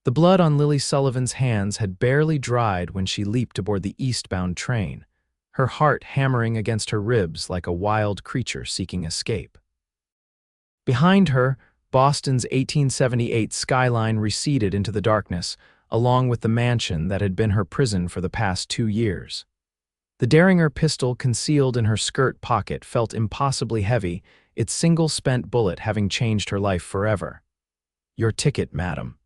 The blood on Lily Sullivan's hands had barely dried when she leaped aboard the eastbound train, her heart hammering against her ribs like a wild creature seeking escape. Behind her, Boston's 1878 skyline receded into the darkness, along with the mansion that had been her prison for the past 2 years. The Derringer pistol concealed in her skirt pocket felt impossibly heavy, its single spent bullet having changed her life forever. "Your ticket, madam."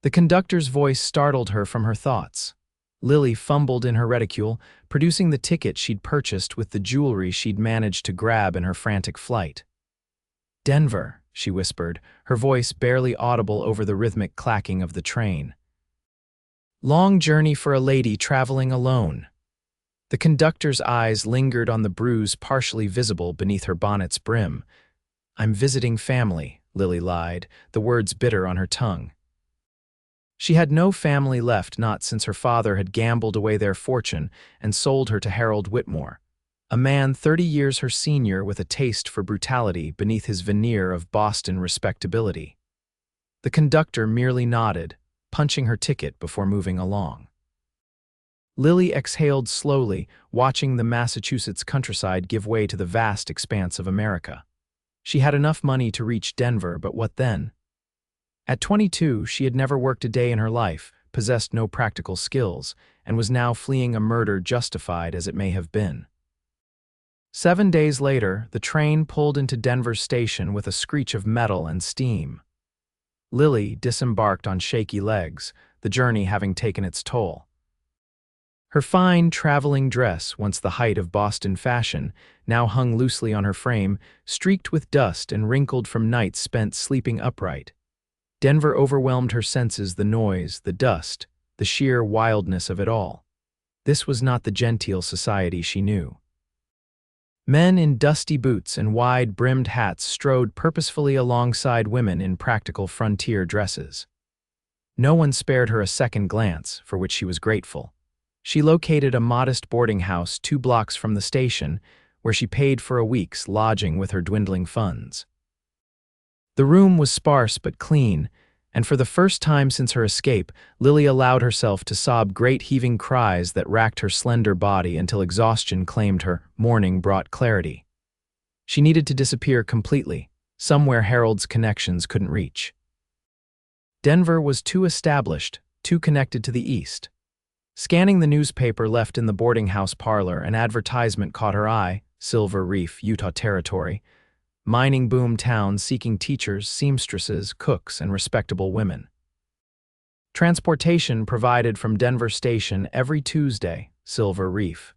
The conductor's voice startled her from her thoughts. Lily fumbled in her reticule, producing the ticket she'd purchased with the jewelry she'd managed to grab in her frantic flight. "Denver," she whispered, her voice barely audible over the rhythmic clacking of the train. "Long journey for a lady traveling alone." The conductor's eyes lingered on the bruise partially visible beneath her bonnet's brim. "I'm visiting family," Lily lied, the words bitter on her tongue. She had no family left, not since her father had gambled away their fortune and sold her to Harold Whitmore, a man 30 years her senior with a taste for brutality beneath his veneer of Boston respectability. The conductor merely nodded, punching her ticket before moving along. Lily exhaled slowly, watching the Massachusetts countryside give way to the vast expanse of America. She had enough money to reach Denver, but what then? At 22, she had never worked a day in her life, possessed no practical skills, and was now fleeing a murder justified as it may have been. 7 days later, the train pulled into Denver's station with a screech of metal and steam. Lily disembarked on shaky legs, the journey having taken its toll. Her fine traveling dress, once the height of Boston fashion, now hung loosely on her frame, streaked with dust and wrinkled from nights spent sleeping upright. Denver overwhelmed her senses, the noise, the dust, the sheer wildness of it all. This was not the genteel society she knew. Men in dusty boots and wide-brimmed hats strode purposefully alongside women in practical frontier dresses. No one spared her a second glance, for which she was grateful. She located a modest boarding house 2 blocks from the station, where she paid for a week's lodging with her dwindling funds. The room was sparse but clean, and for the first time since her escape, Lily allowed herself to sob great heaving cries that racked her slender body until exhaustion claimed her. Morning brought clarity. She needed to disappear completely, somewhere Harold's connections couldn't reach. Denver was too established, too connected to the east. Scanning the newspaper left in the boarding house parlor, an advertisement caught her eye: Silver Reef, Utah Territory. Mining boom town seeking teachers, seamstresses, cooks, and respectable women. Transportation provided from Denver Station every Tuesday, Silver Reef.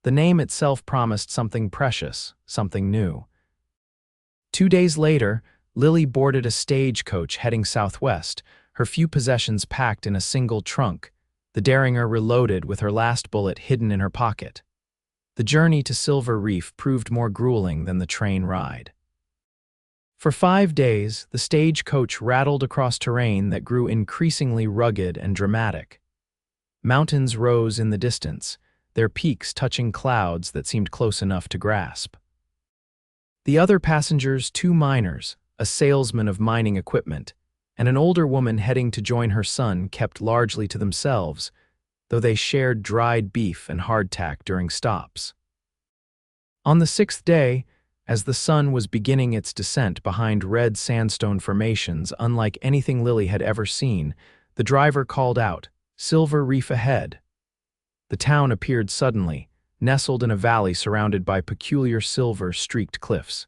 The name itself promised something precious, something new. 2 days later, Lily boarded a stagecoach heading southwest, her few possessions packed in a single trunk, the Derringer reloaded with her last bullet hidden in her pocket. The journey to Silver Reef proved more grueling than the train ride. For 5 days, the stagecoach rattled across terrain that grew increasingly rugged and dramatic. Mountains rose in the distance, their peaks touching clouds that seemed close enough to grasp. The other passengers, 2 miners, a salesman of mining equipment, and an older woman heading to join her son, kept largely to themselves, though they shared dried beef and hardtack during stops. On the 6th day, as the sun was beginning its descent behind red sandstone formations unlike anything Lily had ever seen, the driver called out, "Silver Reef ahead." The town appeared suddenly, nestled in a valley surrounded by peculiar silver-streaked cliffs.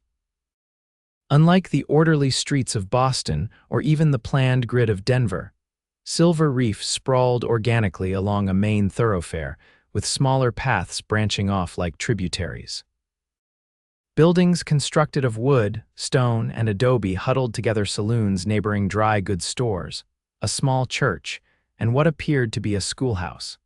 Unlike the orderly streets of Boston or even the planned grid of Denver, Silver Reef sprawled organically along a main thoroughfare, with smaller paths branching off like tributaries. Buildings constructed of wood, stone, and adobe huddled together saloons neighboring dry goods stores, a small church, and what appeared to be a schoolhouse.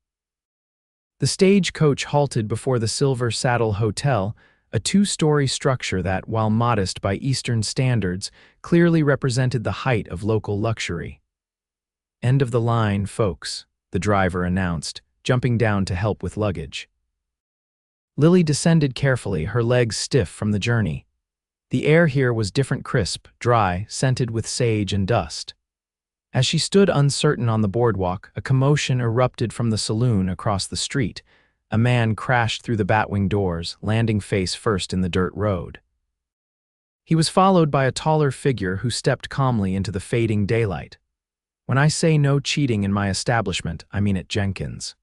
The stagecoach halted before the Silver Saddle Hotel, a 2-story structure that, while modest by Eastern standards, clearly represented the height of local luxury. "End of the line, folks," the driver announced, jumping down to help with luggage. Lily descended carefully, her legs stiff from the journey. The air here was different, crisp, dry, scented with sage and dust. As she stood uncertain on the boardwalk, a commotion erupted from the saloon across the street. A man crashed through the batwing doors, landing face first in the dirt road. He was followed by a taller figure who stepped calmly into the fading daylight. "When I say no cheating in my establishment, I mean it, Jenkins."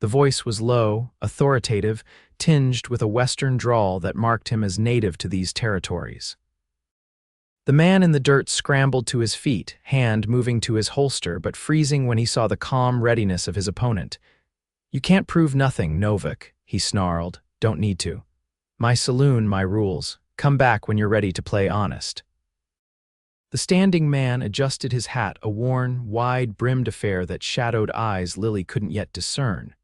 The voice was low, authoritative, tinged with a Western drawl that marked him as native to these territories. The man in the dirt scrambled to his feet, hand moving to his holster but freezing when he saw the calm readiness of his opponent. "You can't prove nothing, Novak," he snarled. "Don't need to. My saloon, my rules. Come back when you're ready to play honest." The standing man adjusted his hat, a worn, wide-brimmed affair that shadowed eyes Lily couldn't yet discern.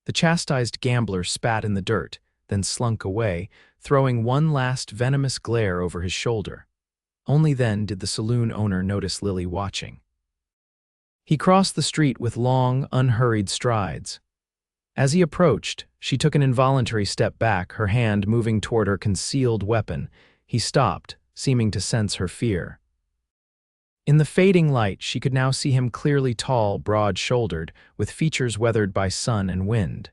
The chastised gambler spat in the dirt, then slunk away, throwing one last venomous glare over his shoulder. Only then did the saloon owner notice Lily watching. He crossed the street with long, unhurried strides. As he approached, she took an involuntary step back, her hand moving toward her concealed weapon. He stopped, seeming to sense her fear. In the fading light, she could now see him clearly tall, broad-shouldered, with features weathered by sun and wind.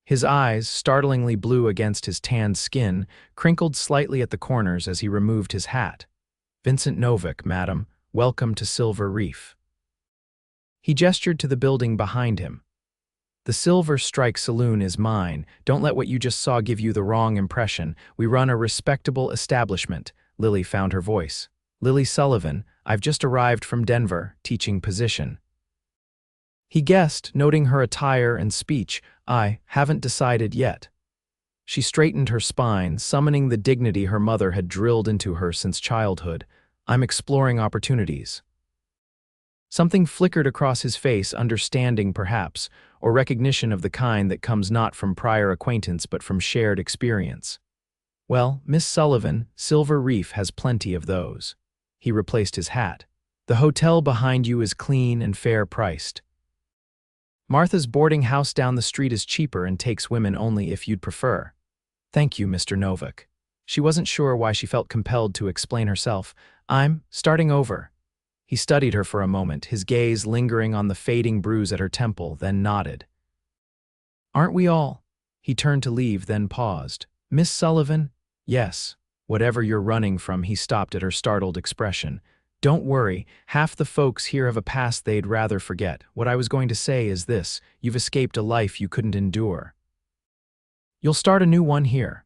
His eyes, startlingly blue against his tanned skin, crinkled slightly at the corners as he removed his hat. "Vincent Novak, madam. Welcome to Silver Reef." He gestured to the building behind him. "The Silver Strike Saloon is mine. Don't let what you just saw give you the wrong impression. We run a respectable establishment." Lily found her voice. "Lily Sullivan. I've just arrived from Denver, teaching position." He guessed, noting her attire and speech. "I haven't decided yet." She straightened her spine, summoning the dignity her mother had drilled into her since childhood. "I'm exploring opportunities." Something flickered across his face, understanding perhaps, or recognition of the kind that comes not from prior acquaintance but from shared experience. "Well, Miss Sullivan, Silver Reef has plenty of those." He replaced his hat. "The hotel behind you is clean and fair-priced. Martha's boarding house down the street is cheaper and takes women only if you'd prefer." "Thank you, Mr. Novak." She wasn't sure why she felt compelled to explain herself. "I'm starting over." He studied her for a moment, his gaze lingering on the fading bruise at her temple, then nodded. "Aren't we all?" He turned to leave, then paused. "Miss Sullivan?" "Yes. Whatever you're running from." He stopped at her startled expression. "Don't worry, half the folks here have a past they'd rather forget. What I was going to say is this: you've escaped a life you couldn't endure. You'll start a new one here."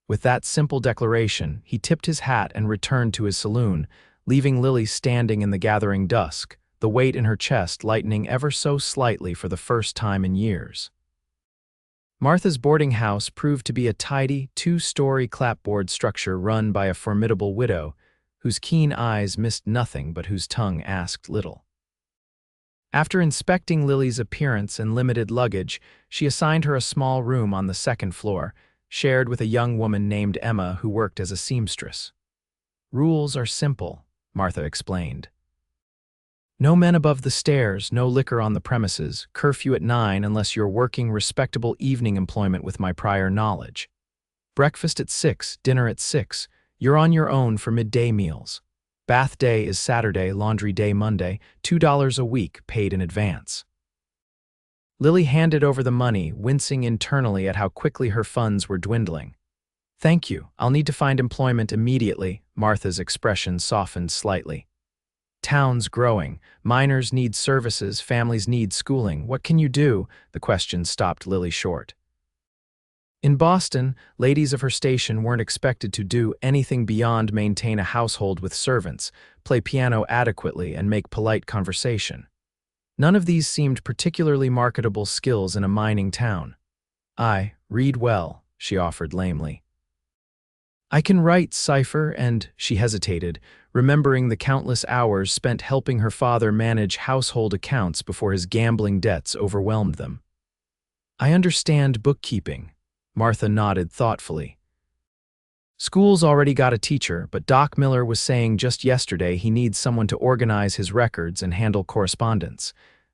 With that simple declaration, he tipped his hat and returned to his saloon, leaving Lily standing in the gathering dusk, the weight in her chest lightening ever so slightly for the first time in years. Martha's boarding house proved to be a tidy, two-story clapboard structure run by a formidable widow, whose keen eyes missed nothing but whose tongue asked little. After inspecting Lily's appearance and limited luggage, she assigned her a small room on the second floor, shared with a young woman named Emma who worked as a seamstress. "Rules are simple," Martha explained. "No men above the stairs, no liquor on the premises, curfew at 9 unless you're working respectable evening employment with my prior knowledge. Breakfast at 6, dinner at 6. You're on your own for midday meals. Bath day is Saturday, laundry day Monday, $2 a week, paid in advance." Lily handed over the money, wincing internally at how quickly her funds were dwindling. "Thank you. I'll need to find employment immediately." Martha's expression softened slightly. "Town's growing. Miners need services, families need schooling. What can you do?" The question stopped Lily short. In Boston, ladies of her station weren't expected to do anything beyond maintain a household with servants, play piano adequately, and make polite conversation. None of these seemed particularly marketable skills in a mining town. "I read well," she offered lamely. "I can write cipher and," she hesitated, remembering the countless hours spent helping her father manage household accounts before his gambling debts overwhelmed them. "I understand bookkeeping." Martha nodded thoughtfully. "School's already got a teacher, but Doc Miller was saying just yesterday he needs someone to organize his records and handle correspondence.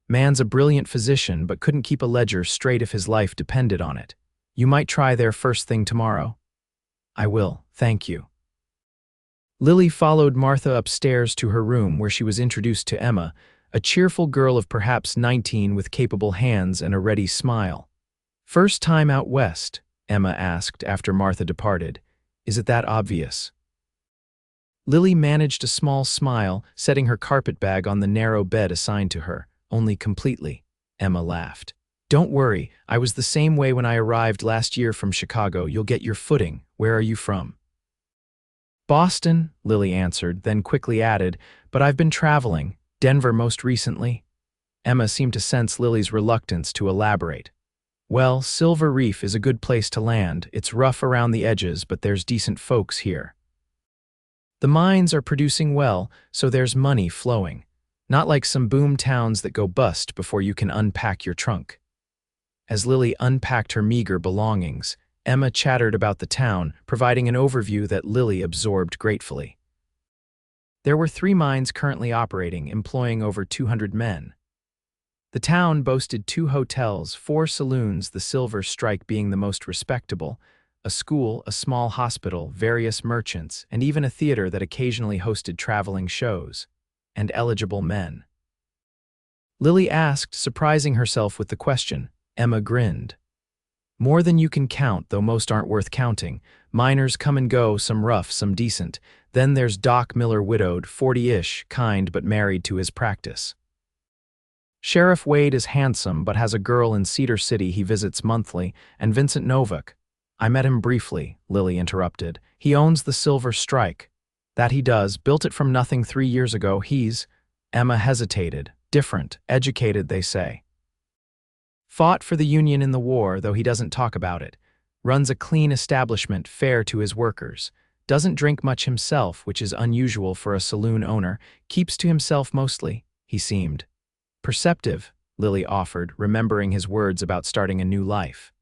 Man's a brilliant physician, but couldn't keep a ledger straight if his life depended on it. You might try there first thing tomorrow." "I will, thank you." Lily followed Martha upstairs to her room where she was introduced to Emma, a cheerful girl of perhaps 19 with capable hands and a ready smile. "First time out west?" Emma asked after Martha departed. "Is it that obvious?" Lily managed a small smile, setting her carpetbag on the narrow bed assigned to her. "Only completely." Emma laughed. "Don't worry, I was the same way when I arrived last year from Chicago. You'll get your footing. Where are you from?" "Boston," Lily answered, then quickly added, "but I've been traveling. Denver most recently." Emma seemed to sense Lily's reluctance to elaborate. "Well, Silver Reef is a good place to land. It's rough around the edges, but there's decent folks here. The mines are producing well, so there's money flowing. Not like some boom towns that go bust before you can unpack your trunk." As Lily unpacked her meager belongings, Emma chattered about the town, providing an overview that Lily absorbed gratefully. There were 3 mines currently operating, employing over 200 men. The town boasted 2 hotels, 4 saloons, the Silver Strike being the most respectable, a school, a small hospital, various merchants, and even a theater that occasionally hosted traveling shows, and eligible men. Lily asked, surprising herself with the question. Emma grinned. "More than you can count, though most aren't worth counting. Miners come and go, some rough, some decent. Then there's Doc Miller, widowed, 40-ish, kind but married to his practice. Sheriff Wade is handsome but has a girl in Cedar City he visits monthly, and Vincent Novak. I met him briefly," Lily interrupted. "He owns the Silver Strike." "That he does, built it from nothing 3 years ago. He's—" Emma hesitated. "Different, educated, they say. Fought for the Union in the war, though he doesn't talk about it. Runs a clean establishment, fair to his workers. Doesn't drink much himself, which is unusual for a saloon owner. Keeps to himself mostly, he seemed. Perceptive," Lily offered, remembering his words about starting a new life.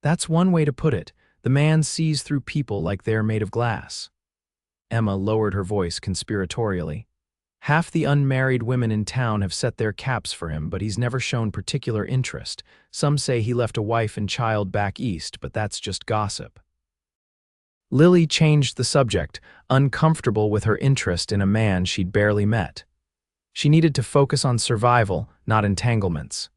"That's one way to put it. The man sees through people like they're made of glass." Emma lowered her voice conspiratorially. "Half the unmarried women in town have set their caps for him, but he's never shown particular interest. Some say he left a wife and child back east, but that's just gossip." Lily changed the subject, uncomfortable with her interest in a man she'd barely met. She needed to focus on survival, not entanglements.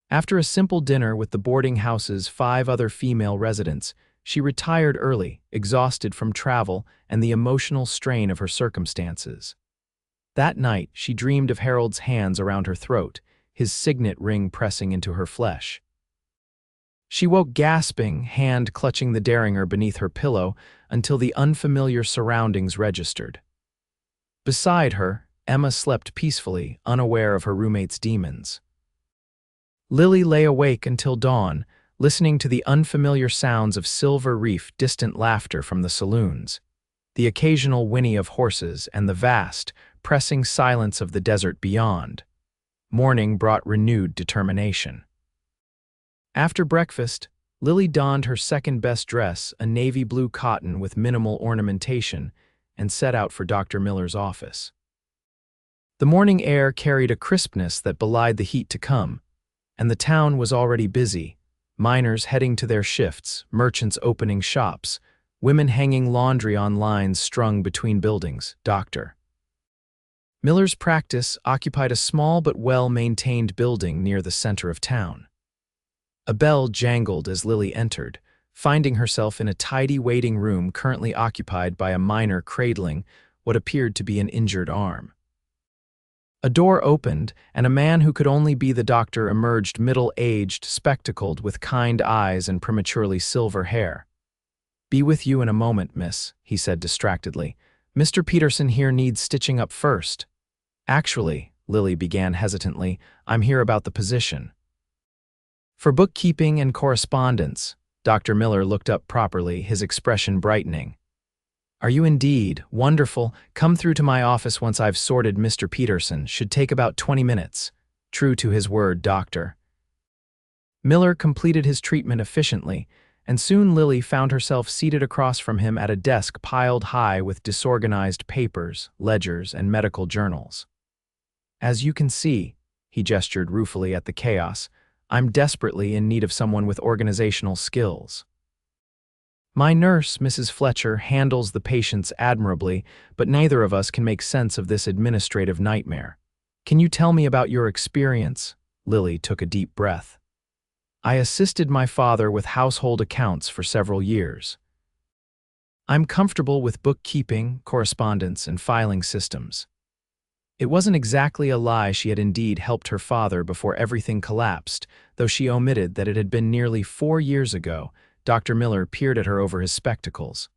After a simple dinner with the boarding house's 5 other female residents, she retired early, exhausted from travel and the emotional strain of her circumstances. That night, she dreamed of Harold's hands around her throat, his signet ring pressing into her flesh. She woke gasping, hand clutching the derringer beneath her pillow, until the unfamiliar surroundings registered. Beside her, Emma slept peacefully, unaware of her roommate's demons. Lily lay awake until dawn, listening to the unfamiliar sounds of Silver Reef, distant laughter from the saloons, the occasional whinny of horses, and the vast, pressing silence of the desert beyond. Morning brought renewed determination. After breakfast, Lily donned her second-best dress, a navy blue cotton with minimal ornamentation, and set out for Dr. Miller's office. The morning air carried a crispness that belied the heat to come, and the town was already busy, miners heading to their shifts, merchants opening shops, women hanging laundry on lines strung between buildings. Dr. Miller's practice occupied a small but well-maintained building near the center of town. A bell jangled as Lily entered, finding herself in a tidy waiting room currently occupied by a miner cradling what appeared to be an injured arm. A door opened, and a man who could only be the doctor emerged, middle-aged, spectacled, with kind eyes and prematurely silver hair. "Be with you in a moment, miss," he said distractedly. "Mr. Peterson here needs stitching up first." "Actually," Lily began hesitantly, "I'm here about the position." "For bookkeeping and correspondence." Dr. Miller looked up properly, his expression brightening. "Are you indeed? Wonderful. Come through to my office once I've sorted Mr. Peterson. Should take about 20 minutes. True to his word, doctor." Miller completed his treatment efficiently, and soon Lily found herself seated across from him at a desk piled high with disorganized papers, ledgers, and medical journals. "As you can see," he gestured ruefully at the chaos, "I'm desperately in need of someone with organizational skills." My nurse, Mrs. Fletcher, handles the patients admirably, but neither of us can make sense of this administrative nightmare. Can you tell me about your experience? Lily took a deep breath. I assisted my father with household accounts for several years. I'm comfortable with bookkeeping, correspondence, and filing systems. It wasn't exactly a lie. She had indeed helped her father before everything collapsed, though she omitted that it had been nearly 4 years ago. Dr. Miller peered at her over his spectacles.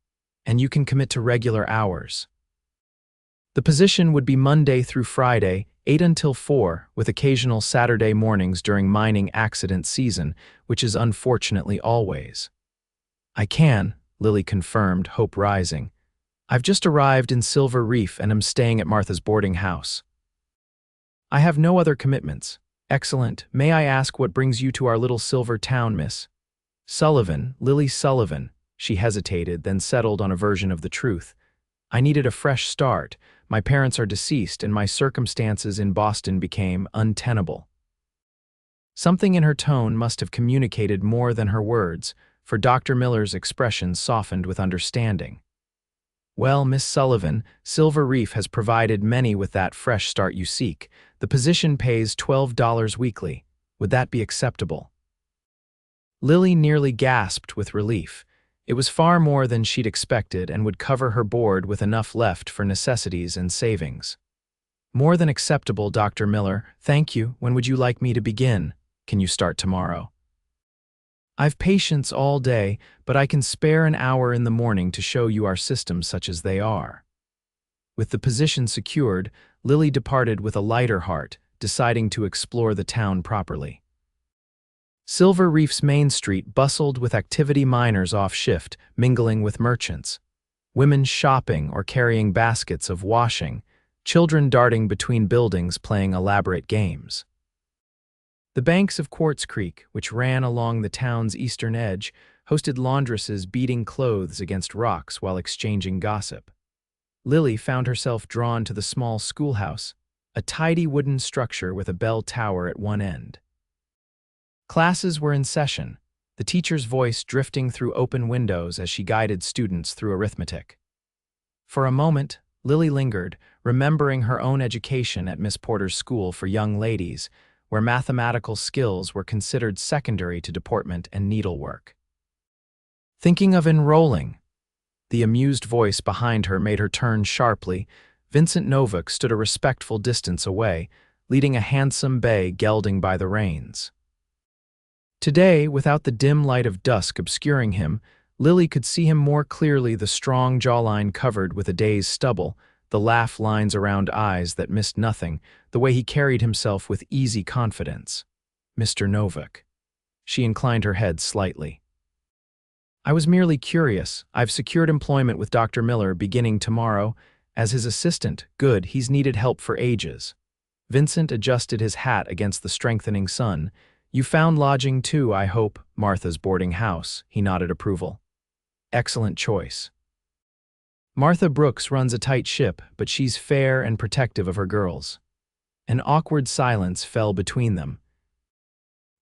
And you can commit to regular hours. The position would be Monday through Friday, 8 until 4, with occasional Saturday mornings during mining accident season, which is unfortunately always. I can, Lily confirmed, hope rising. I've just arrived in Silver Reef and am staying at Martha's boarding house. I have no other commitments. Excellent. May I ask what brings you to our little silver town, miss? Sullivan, Lily Sullivan. She hesitated, then settled on a version of the truth. I needed a fresh start. My parents are deceased, and my circumstances in Boston became untenable. Something in her tone must have communicated more than her words, for Dr. Miller's expression softened with understanding. Well, Miss Sullivan, Silver Reef has provided many with that fresh start you seek. The position pays $12 weekly. Would that be acceptable? Lily nearly gasped with relief. It was far more than she'd expected and would cover her board with enough left for necessities and savings. More than acceptable, Dr. Miller. Thank you. When would you like me to begin? Can you start tomorrow? I've patience all day, but I can spare an hour in the morning to show you our systems such as they are. With the position secured, Lily departed with a lighter heart, deciding to explore the town properly. Silver Reef's main street bustled with activity miners off shift, mingling with merchants. Women shopping or carrying baskets of washing, children darting between buildings playing elaborate games. The banks of Quartz Creek, which ran along the town's eastern edge, hosted laundresses beating clothes against rocks while exchanging gossip. Lily found herself drawn to the small schoolhouse, a tidy wooden structure with a bell tower at one end. Classes were in session, the teacher's voice drifting through open windows as she guided students through arithmetic. For a moment, Lily lingered, remembering her own education at Miss Porter's school for young ladies, where mathematical skills were considered secondary to deportment and needlework. Thinking of enrolling? The amused voice behind her made her turn sharply. Vincent Novak stood a respectful distance away, leading a handsome bay gelding by the reins. Today, without the dim light of dusk obscuring him, Lily could see him more clearly, the strong jawline covered with a day's stubble, the laugh lines around eyes that missed nothing, the way he carried himself with easy confidence. Mr. Novak. She inclined her head slightly. I was merely curious. I've secured employment with Dr. Miller beginning tomorrow. As his assistant, good, he's needed help for ages. Vincent adjusted his hat against the strengthening sun. You found lodging too, I hope. Martha's boarding house. He nodded approval. Excellent choice. Martha Brooks runs a tight ship, but she's fair and protective of her girls. An awkward silence fell between them.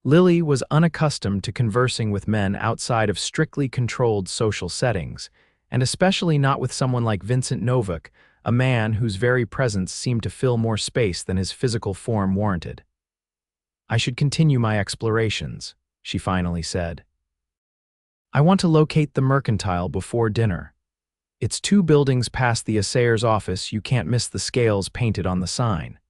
Lily was unaccustomed to conversing with men outside of strictly controlled social settings, and especially not with someone like Vincent Novak, a man whose very presence seemed to fill more space than his physical form warranted. I should continue my explorations, she finally said. I want to locate the mercantile before dinner. It's 2 buildings past the assayer's office. You can't miss the scales painted on the sign.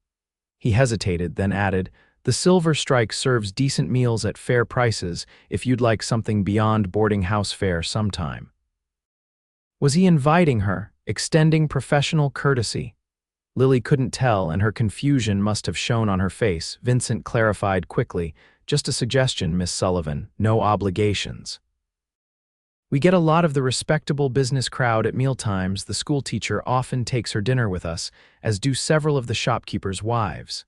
He hesitated, then added, the Silver Strike serves decent meals at fair prices if you'd like something beyond boarding house fare sometime. Was he inviting her, extending professional courtesy? Lily couldn't tell, and her confusion must have shown on her face. Vincent clarified quickly, just a suggestion, Miss Sullivan, no obligations. We get a lot of the respectable business crowd at mealtimes. The schoolteacher often takes her dinner with us, as do several of the shopkeepers' wives.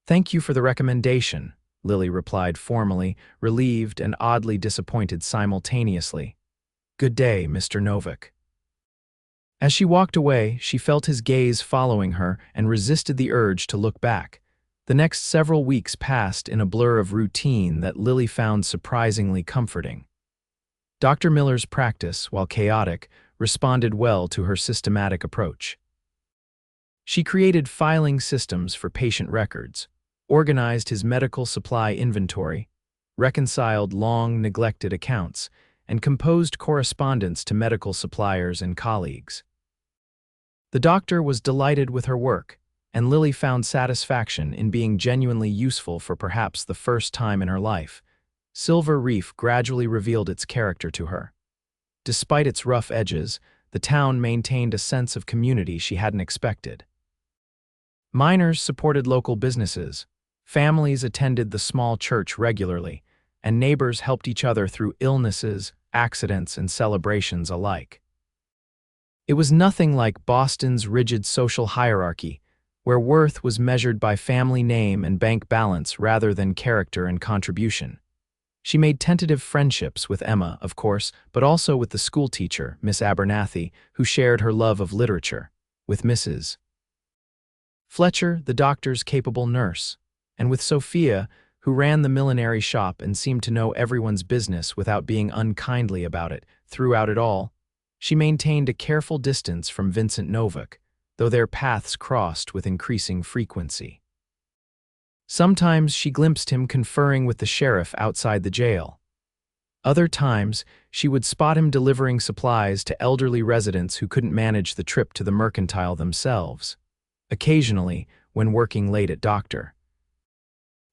Thank you for the recommendation, Lily replied formally, relieved and oddly disappointed simultaneously. Good day, Mr. Novak. As she walked away, she felt his gaze following her and resisted the urge to look back. The next several weeks passed in a blur of routine that Lily found surprisingly comforting. Dr. Miller's practice, while chaotic, responded well to her systematic approach. She created filing systems for patient records, organized his medical supply inventory, reconciled long neglected accounts, and composed correspondence to medical suppliers and colleagues. The doctor was delighted with her work, and Lily found satisfaction in being genuinely useful for perhaps the first time in her life. Silver Reef gradually revealed its character to her. Despite its rough edges, the town maintained a sense of community she hadn't expected. Miners supported local businesses, families attended the small church regularly, and neighbors helped each other through illnesses, accidents, and celebrations alike. It was nothing like Boston's rigid social hierarchy, where worth was measured by family name and bank balance rather than character and contribution. She made tentative friendships with Emma, of course, but also with the schoolteacher, Miss Abernathy, who shared her love of literature, with Mrs. Fletcher, the doctor's capable nurse, and with Sophia, who ran the millinery shop and seemed to know everyone's business without being unkindly about it. Throughout it all, she maintained a careful distance from Vincent Novak, though their paths crossed with increasing frequency. Sometimes she glimpsed him conferring with the sheriff outside the jail. Other times, she would spot him delivering supplies to elderly residents who couldn't manage the trip to the mercantile themselves. Occasionally, when working late at Dr.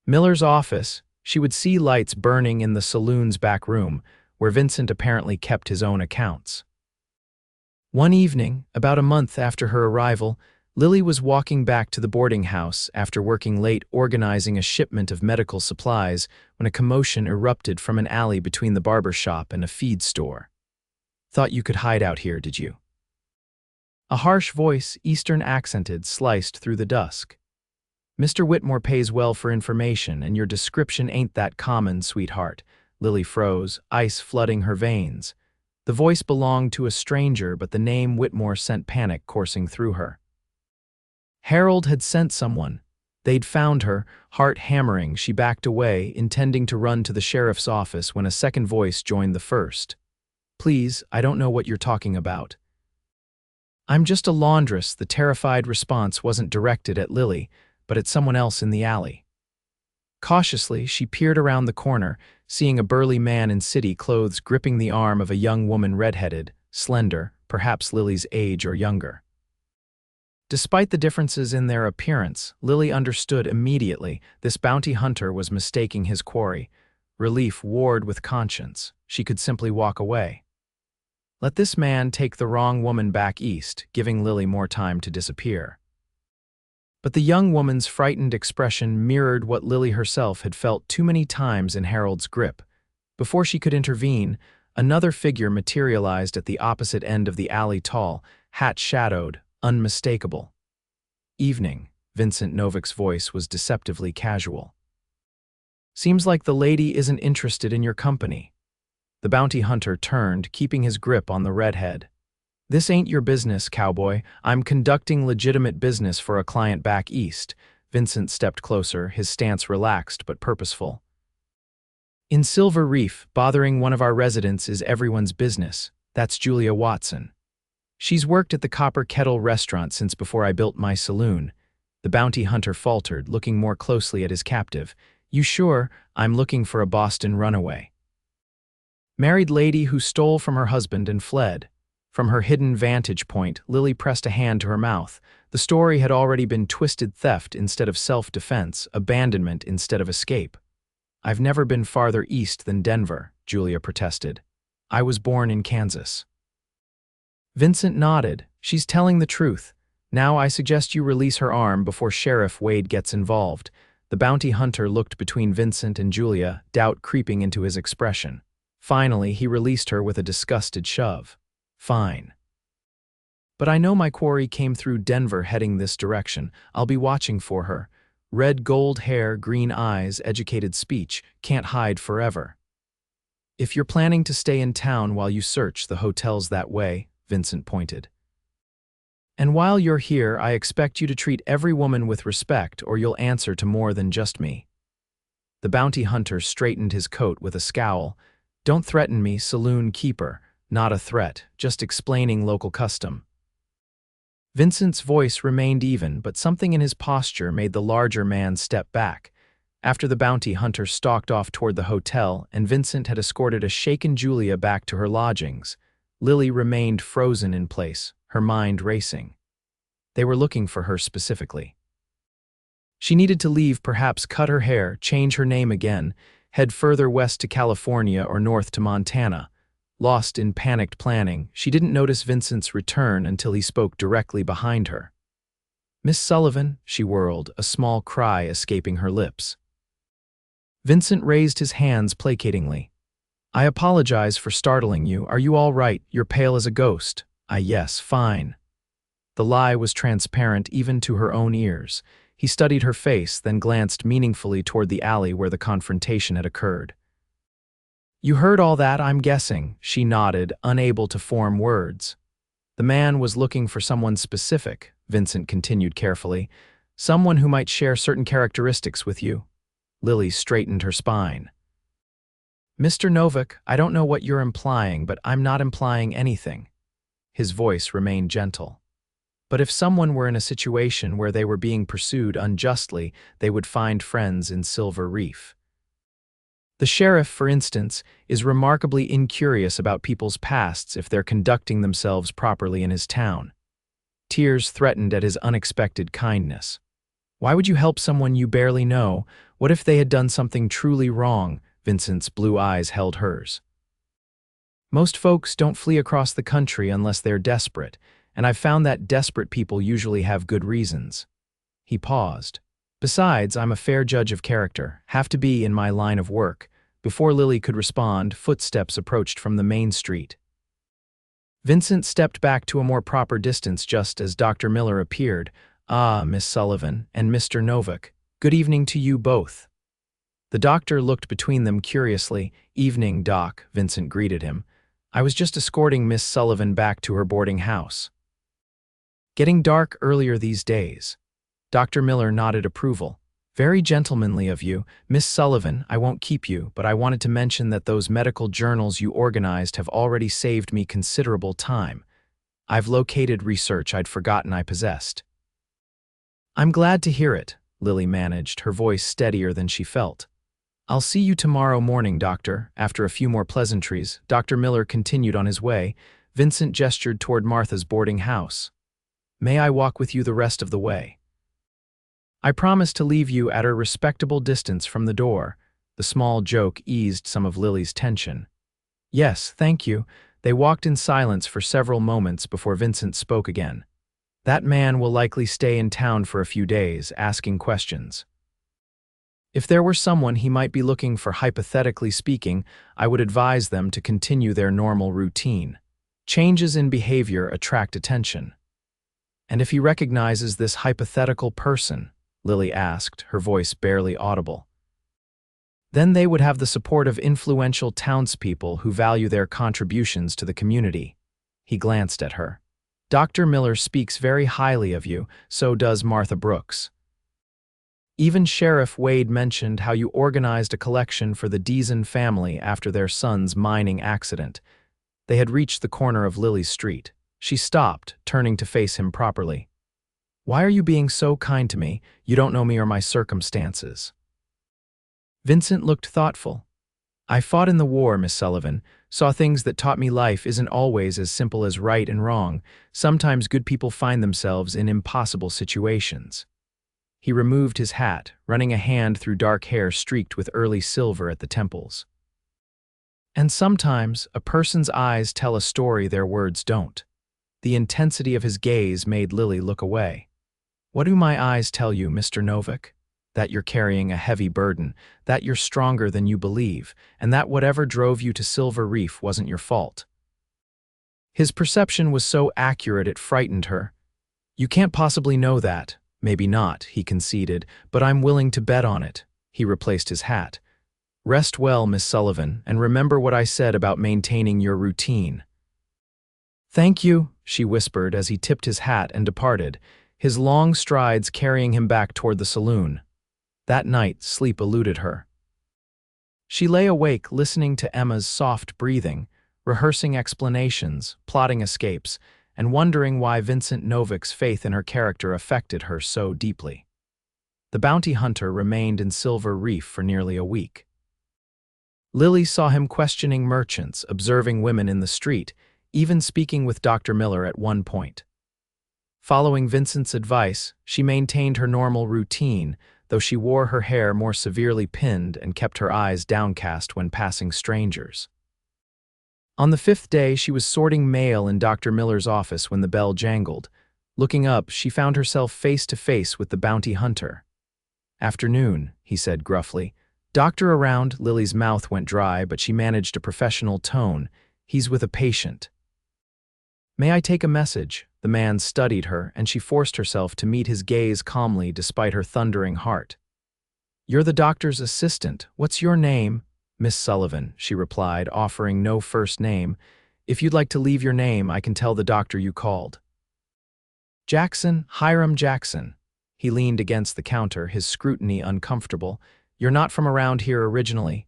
Miller's office, she would see lights burning in the saloon's back room, where Vincent apparently kept his own accounts. One evening, about a month after her arrival, Lily was walking back to the boarding house after working late organizing a shipment of medical supplies when a commotion erupted from an alley between the barber shop and a feed store. "Thought you could hide out here, did you?" A harsh voice, Eastern accented, sliced through the dusk. "Mr. Whitmore pays well for information, and your description ain't that common, sweetheart." Lily froze, ice flooding her veins. The voice belonged to a stranger, but the name Whitmore sent panic coursing through her. Harold had sent someone. They'd found her, heart hammering. She backed away, intending to run to the sheriff's office when a second voice joined the first. "Please, I don't know what you're talking about." "I'm just a laundress." The terrified response wasn't directed at Lily, but at someone else in the alley. Cautiously, she peered around the corner, seeing a burly man in city clothes gripping the arm of a young woman, redheaded, slender, perhaps Lily's age or younger. Despite the differences in their appearance, Lily understood immediately this bounty hunter was mistaking his quarry. Relief warred with conscience. She could simply walk away. Let this man take the wrong woman back east, giving Lily more time to disappear. But the young woman's frightened expression mirrored what Lily herself had felt too many times in Harold's grip. Before she could intervene, another figure materialized at the opposite end of the alley, tall, hat-shadowed, unmistakable. "Evening," Vincent Novak's voice was deceptively casual. "Seems like the lady isn't interested in your company." The bounty hunter turned, keeping his grip on the redhead. "This ain't your business, Cowboy. I'm conducting legitimate business for a client back east." Vincent stepped closer, his stance relaxed but purposeful. "In Silver Reef, bothering one of our residents is everyone's business. That's Julia Watson. She's worked at the Copper Kettle restaurant since before I built my saloon." The bounty hunter faltered, looking more closely at his captive. "You sure? I'm looking for a Boston runaway. Married lady who stole from her husband and fled." From her hidden vantage point, Lily pressed a hand to her mouth. The story had already been twisted: theft instead of self-defense, abandonment instead of escape. "I've never been farther east than Denver," Julia protested. "I was born in Kansas." Vincent nodded. "She's telling the truth. Now I suggest you release her arm before Sheriff Wade gets involved." The bounty hunter looked between Vincent and Julia, doubt creeping into his expression. Finally, he released her with a disgusted shove. "Fine. But I know my quarry came through Denver heading this direction. I'll be watching for her. Red gold hair, green eyes, educated speech, can't hide forever. If you're planning to stay in town while you search, the hotel's that way," Vincent pointed. "And while you're here, I expect you to treat every woman with respect, or you'll answer to more than just me." The bounty hunter straightened his coat with a scowl. Don't threaten me, saloon keeper. Not a threat, just explaining local custom. Vincent's voice remained even, but something in his posture made the larger man step back. After the bounty hunter stalked off toward the hotel and Vincent had escorted a shaken Julia back to her lodgings, Lily remained frozen in place, her mind racing. They were looking for her specifically. She needed to leave, perhaps cut her hair, change her name again, head further west to California or north to Montana. Lost in panicked planning, she didn't notice Vincent's return until he spoke directly behind her. "Miss Sullivan," she whirled, a small cry escaping her lips. Vincent raised his hands placatingly. "I apologize for startling you. Are you all right? You're pale as a ghost." Yes, fine." The lie was transparent even to her own ears. He studied her face, then glanced meaningfully toward the alley where the confrontation had occurred. "You heard all that, I'm guessing," she nodded, unable to form words. "The man was looking for someone specific," Vincent continued carefully. "Someone who might share certain characteristics with you." Lily straightened her spine. "Mr. Novak, I don't know what you're implying, but I'm not implying anything." His voice remained gentle. "But if someone were in a situation where they were being pursued unjustly, they would find friends in Silver Reef. The sheriff, for instance, is remarkably incurious about people's pasts if they're conducting themselves properly in his town." Tears threatened at his unexpected kindness. "Why would you help someone you barely know? What if they had done something truly wrong?" Vincent's blue eyes held hers. "Most folks don't flee across the country unless they're desperate, and I've found that desperate people usually have good reasons." He paused. "Besides, I'm a fair judge of character, have to be in my line of work." Before Lily could respond, footsteps approached from the main street. Vincent stepped back to a more proper distance just as Dr. Miller appeared. "Ah, Miss Sullivan and Mr. Novak, good evening to you both." The doctor looked between them curiously. "Evening, Doc," Vincent greeted him. "I was just escorting Miss Sullivan back to her boarding house." "Getting dark earlier these days." Dr. Miller nodded approval. "Very gentlemanly of you. Miss Sullivan, I won't keep you, but I wanted to mention that those medical journals you organized have already saved me considerable time. I've located research I'd forgotten I possessed." "I'm glad to hear it," Lily managed, her voice steadier than she felt. "I'll see you tomorrow morning, Doctor." After a few more pleasantries, Dr. Miller continued on his way. Vincent gestured toward Martha's boarding house. "May I walk with you the rest of the way?" "I promise to leave you at a respectable distance from the door." The small joke eased some of Lily's tension. "Yes, thank you." They walked in silence for several moments before Vincent spoke again. "That man will likely stay in town for a few days, asking questions. If there were someone he might be looking for, hypothetically speaking, I would advise them to continue their normal routine. Changes in behavior attract attention." "And if he recognizes this hypothetical person?" Lily asked, her voice barely audible. "Then they would have the support of influential townspeople who value their contributions to the community." He glanced at her. "Dr. Miller speaks very highly of you, so does Martha Brooks. Even Sheriff Wade mentioned how you organized a collection for the Deason family after their son's mining accident." They had reached the corner of Lily's street. She stopped, turning to face him properly. "Why are you being so kind to me? You don't know me or my circumstances." Vincent looked thoughtful. "I fought in the war, Miss Sullivan, saw things that taught me life isn't always as simple as right and wrong. Sometimes good people find themselves in impossible situations." He removed his hat, running a hand through dark hair streaked with early silver at the temples. "And sometimes a person's eyes tell a story their words don't." The intensity of his gaze made Lily look away. "What do my eyes tell you, Mr. Novak? That you're carrying a heavy burden, that you're stronger than you believe, and that whatever drove you to Silver Reef wasn't your fault." His perception was so accurate it frightened her. "You can't possibly know that." "Maybe not," he conceded, "but I'm willing to bet on it." He replaced his hat. "Rest well, Miss Sullivan, and remember what I said about maintaining your routine." "Thank you," she whispered as he tipped his hat and departed, his long strides carrying him back toward the saloon. That night, sleep eluded her. She lay awake listening to Emma's soft breathing, rehearsing explanations, plotting escapes, and wondering why Vincent Novak's faith in her character affected her so deeply. The bounty hunter remained in Silver Reef for nearly a week. Lily saw him questioning merchants, observing women in the street, even speaking with Dr. Miller at one point. Following Vincent's advice, she maintained her normal routine, though she wore her hair more severely pinned and kept her eyes downcast when passing strangers. On the 5th day, she was sorting mail in Dr. Miller's office when the bell jangled. Looking up, she found herself face to face with the bounty hunter. "Afternoon," he said gruffly. "Doctor around?" Lily's mouth went dry, but she managed a professional tone. "He's with a patient." "May I take a message?" The man studied her, and she forced herself to meet his gaze calmly despite her thundering heart. "You're the doctor's assistant. What's your name?" "Miss Sullivan," she replied, offering no first name. "If you'd like to leave your name, I can tell the doctor you called." "Jackson, Hiram Jackson." He leaned against the counter, his scrutiny uncomfortable. "You're not from around here originally?"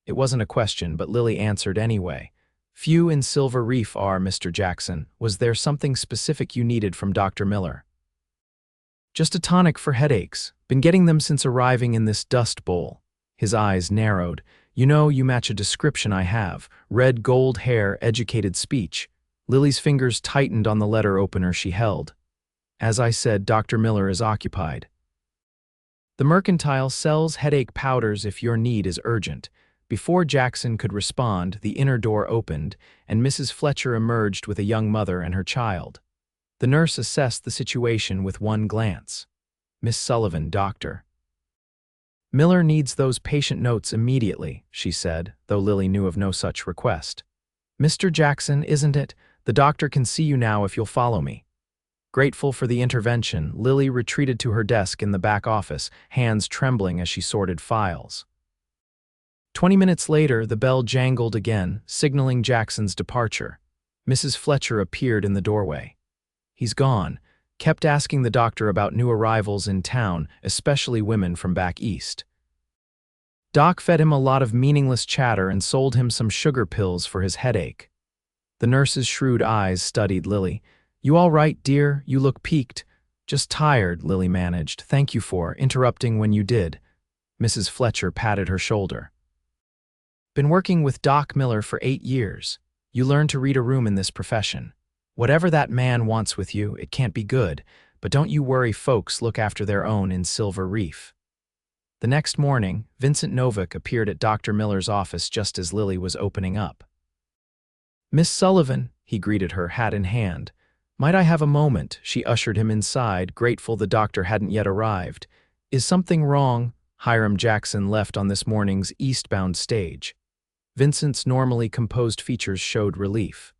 It wasn't a question, but Lily answered anyway. "Few in Silver Reef are, Mr. Jackson. Was there something specific you needed from Dr. Miller?" "Just a tonic for headaches. Been getting them since arriving in this dust bowl." His eyes narrowed. "You know, you match a description I have. Red gold hair, educated speech." Lily's fingers tightened on the letter opener she held. "As I said, Dr. Miller is occupied. The mercantile sells headache powders if your need is urgent." Before Jackson could respond, the inner door opened, and Mrs. Fletcher emerged with a young mother and her child. The nurse assessed the situation with one glance. "Miss Sullivan, doctor." "Miller needs those patient notes immediately," she said, though Lily knew of no such request. "Mr. Jackson, isn't it? The doctor can see you now if you'll follow me." Grateful for the intervention, Lily retreated to her desk in the back office, hands trembling as she sorted files. 20 minutes later, the bell jangled again, signaling Jackson's departure. Mrs. Fletcher appeared in the doorway. "He's gone. Kept asking the doctor about new arrivals in town, especially women from back east. Doc fed him a lot of meaningless chatter and sold him some sugar pills for his headache." The nurse's shrewd eyes studied Lily. "You all right, dear? You look peaked." "Just tired," Lily managed. "Thank you for interrupting when you did." Mrs. Fletcher patted her shoulder. "Been working with Doc Miller for 8 years. You learn to read a room in this profession. Whatever that man wants with you, it can't be good, but don't you worry, folks look after their own in Silver Reef." The next morning, Vincent Novak appeared at Dr. Miller's office just as Lily was opening up. "Miss Sullivan," he greeted her, hat in hand. "Might I have a moment?" She ushered him inside, grateful the doctor hadn't yet arrived. "Is something wrong?" Hiram Jackson left on this morning's eastbound stage. Vincent's normally composed features showed relief.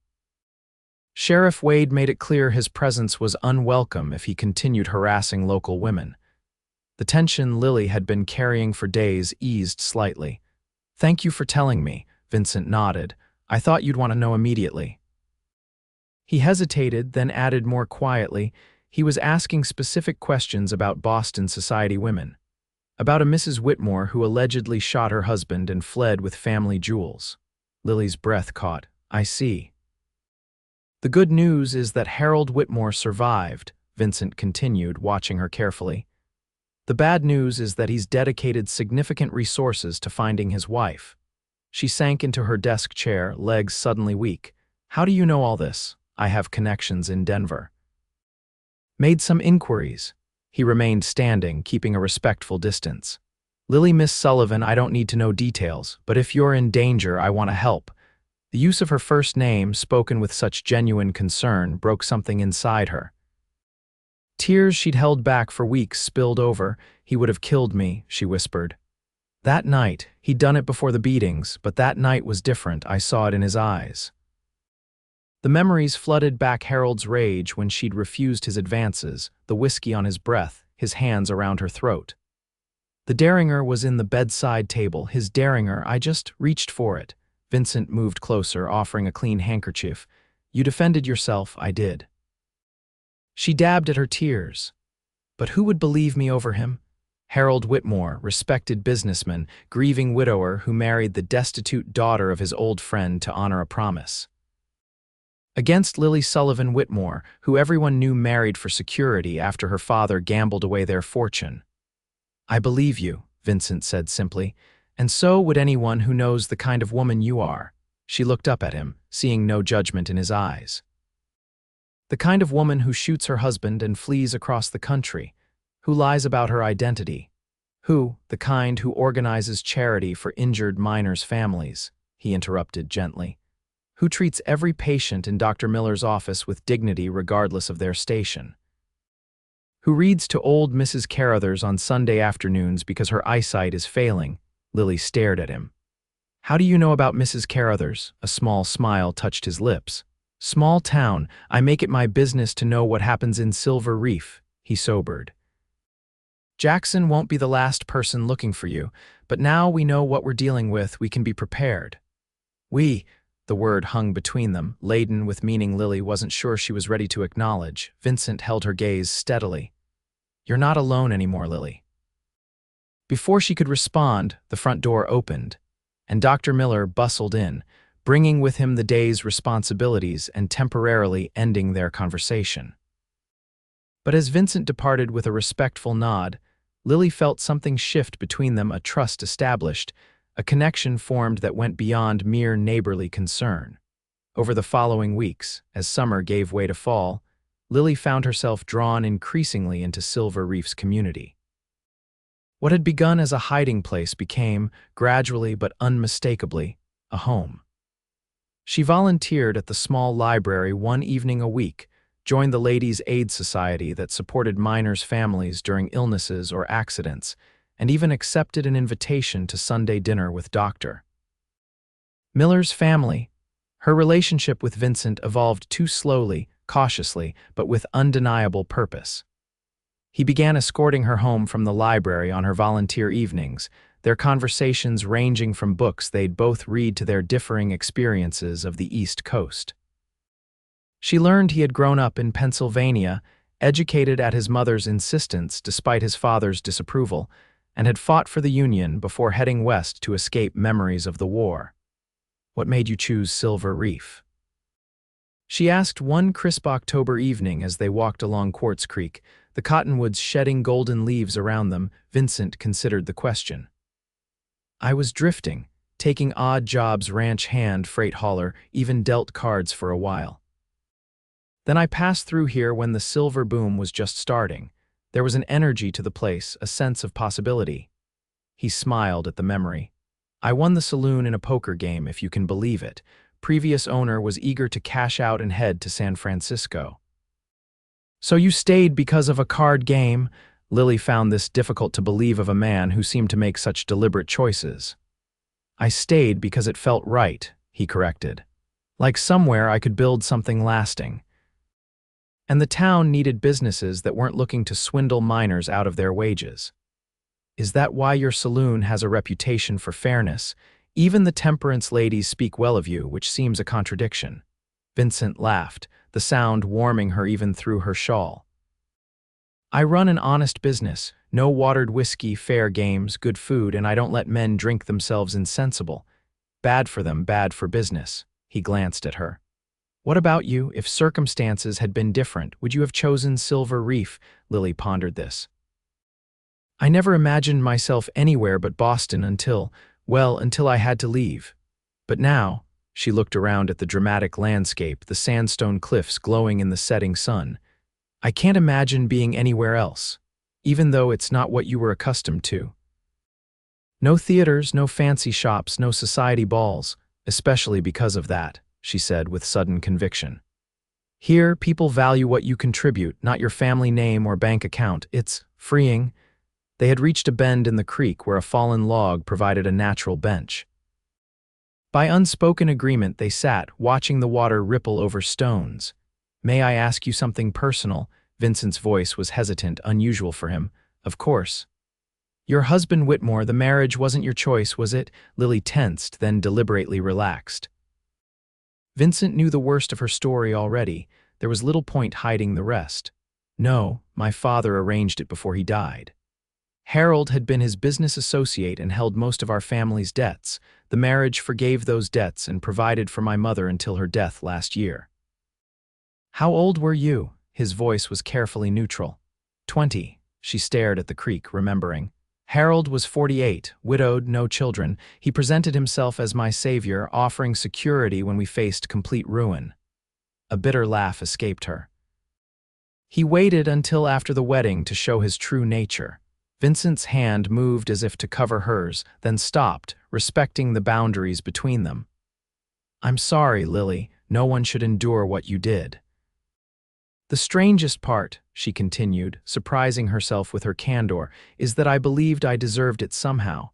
Sheriff Wade made it clear his presence was unwelcome if he continued harassing local women. The tension Lily had been carrying for days eased slightly. "Thank you for telling me," Vincent nodded. "I thought you'd want to know immediately." He hesitated, then added more quietly, he was asking specific questions about Boston society women. About a Mrs. Whitmore who allegedly shot her husband and fled with family jewels. Lily's breath caught. "I see." "The good news is that Harold Whitmore survived," Vincent continued, watching her carefully. "The bad news is that he's dedicated significant resources to finding his wife." She sank into her desk chair, legs suddenly weak. "How do you know all this?" "I have connections in Denver." "Made some inquiries." He remained standing, keeping a respectful distance. "Lily, Miss Sullivan, I don't need to know details, but if you're in danger, I want to help." The use of her first name, spoken with such genuine concern, broke something inside her. Tears she'd held back for weeks spilled over. "He would have killed me," she whispered. "That night, he'd done it before the beatings, but that night was different. I saw it in his eyes." The memories flooded back Harold's rage when she'd refused his advances, the whiskey on his breath, his hands around her throat. The Derringer was in the bedside table, his Derringer. I just reached for it. Vincent moved closer, offering a clean handkerchief. "You defended yourself." "I did." She dabbed at her tears. "But who would believe me over him?" Harold Whitmore, respected businessman, grieving widower who married the destitute daughter of his old friend to honor a promise. Against Lily Sullivan Whitmore, who everyone knew married for security after her father gambled away their fortune. "I believe you," Vincent said simply, "and so would anyone who knows the kind of woman you are." She looked up at him, seeing no judgment in his eyes. "The kind of woman who shoots her husband and flees across the country, who lies about her identity, the kind who organizes charity for injured miners' families," he interrupted gently, "who treats every patient in Dr. Miller's office with dignity regardless of their station, who reads to old Mrs. Carruthers on Sunday afternoons because her eyesight is failing." Lily stared at him. "How do you know about Mrs. Carruthers?" A small smile touched his lips. "Small town, I make it my business to know what happens in Silver Reef," he sobered. "Jackson won't be the last person looking for you, but now we know what we're dealing with, we can be prepared." "We," the word hung between them, laden with meaning Lily wasn't sure she was ready to acknowledge. Vincent held her gaze steadily. "You're not alone anymore, Lily." Before she could respond, the front door opened, and Dr. Miller bustled in, bringing with him the day's responsibilities and temporarily ending their conversation. But as Vincent departed with a respectful nod, Lily felt something shift between them, a trust established, a connection formed that went beyond mere neighborly concern. Over the following weeks, as summer gave way to fall, Lily found herself drawn increasingly into Silver Reef's community. What had begun as a hiding place became, gradually but unmistakably, a home. She volunteered at the small library one evening a week, joined the Ladies' Aid Society that supported miners' families during illnesses or accidents, and even accepted an invitation to Sunday dinner with Dr. Miller's family. Her relationship with Vincent evolved too slowly, cautiously, but with undeniable purpose. He began escorting her home from the library on her volunteer evenings, their conversations ranging from books they'd both read to their differing experiences of the East Coast. She learned he had grown up in Pennsylvania, educated at his mother's insistence despite his father's disapproval, and had fought for the Union before heading west to escape memories of the war. "What made you choose Silver Reef?" she asked one crisp October evening as they walked along Quartz Creek, the cottonwoods shedding golden leaves around them. Vincent considered the question. "I was drifting, taking odd jobs, ranch hand, freight hauler, even dealt cards for a while. Then I passed through here when the silver boom was just starting. There was an energy to the place, a sense of possibility." He smiled at the memory. "I won the saloon in a poker game, if you can believe it. Previous owner was eager to cash out and head to San Francisco." "So you stayed because of a card game?" Lily found this difficult to believe of a man who seemed to make such deliberate choices. "I stayed because it felt right," he corrected. "Like somewhere I could build something lasting. And the town needed businesses that weren't looking to swindle miners out of their wages." "Is that why your saloon has a reputation for fairness? Even the temperance ladies speak well of you, which seems a contradiction." Vincent laughed, the sound warming her even through her shawl. "I run an honest business, no watered whiskey, fair games, good food, and I don't let men drink themselves insensible. Bad for them, bad for business." He glanced at her. "What about you? If circumstances had been different, would you have chosen Silver Reef?" Lily pondered this. "I never imagined myself anywhere but Boston until I had to leave. But now," she looked around at the dramatic landscape, the sandstone cliffs glowing in the setting sun, "I can't imagine being anywhere else, even though it's not what you were accustomed to. No theaters, no fancy shops, no society balls, especially because of that," she said with sudden conviction. "Here, people value what you contribute, not your family name or bank account. It's freeing." They had reached a bend in the creek where a fallen log provided a natural bench. By unspoken agreement, they sat, watching the water ripple over stones. "May I ask you something personal?" Vincent's voice was hesitant, unusual for him. "Of course." "Your husband Whitmore, the marriage wasn't your choice, was it?" Lily tensed, then deliberately relaxed. Vincent knew the worst of her story already. There was little point hiding the rest. "No, my father arranged it before he died." Harold had been his business associate and held most of our family's debts. The marriage forgave those debts and provided for my mother until her death last year. How old were you? His voice was carefully neutral. 20. She stared at the creek, remembering. Harold was 48, widowed, no children. He presented himself as my savior, offering security when we faced complete ruin. A bitter laugh escaped her. He waited until after the wedding to show his true nature. Vincent's hand moved as if to cover hers, then stopped, respecting the boundaries between them. I'm sorry, Lily. No one should endure what you did. The strangest part, she continued, surprising herself with her candor, is that I believed I deserved it somehow.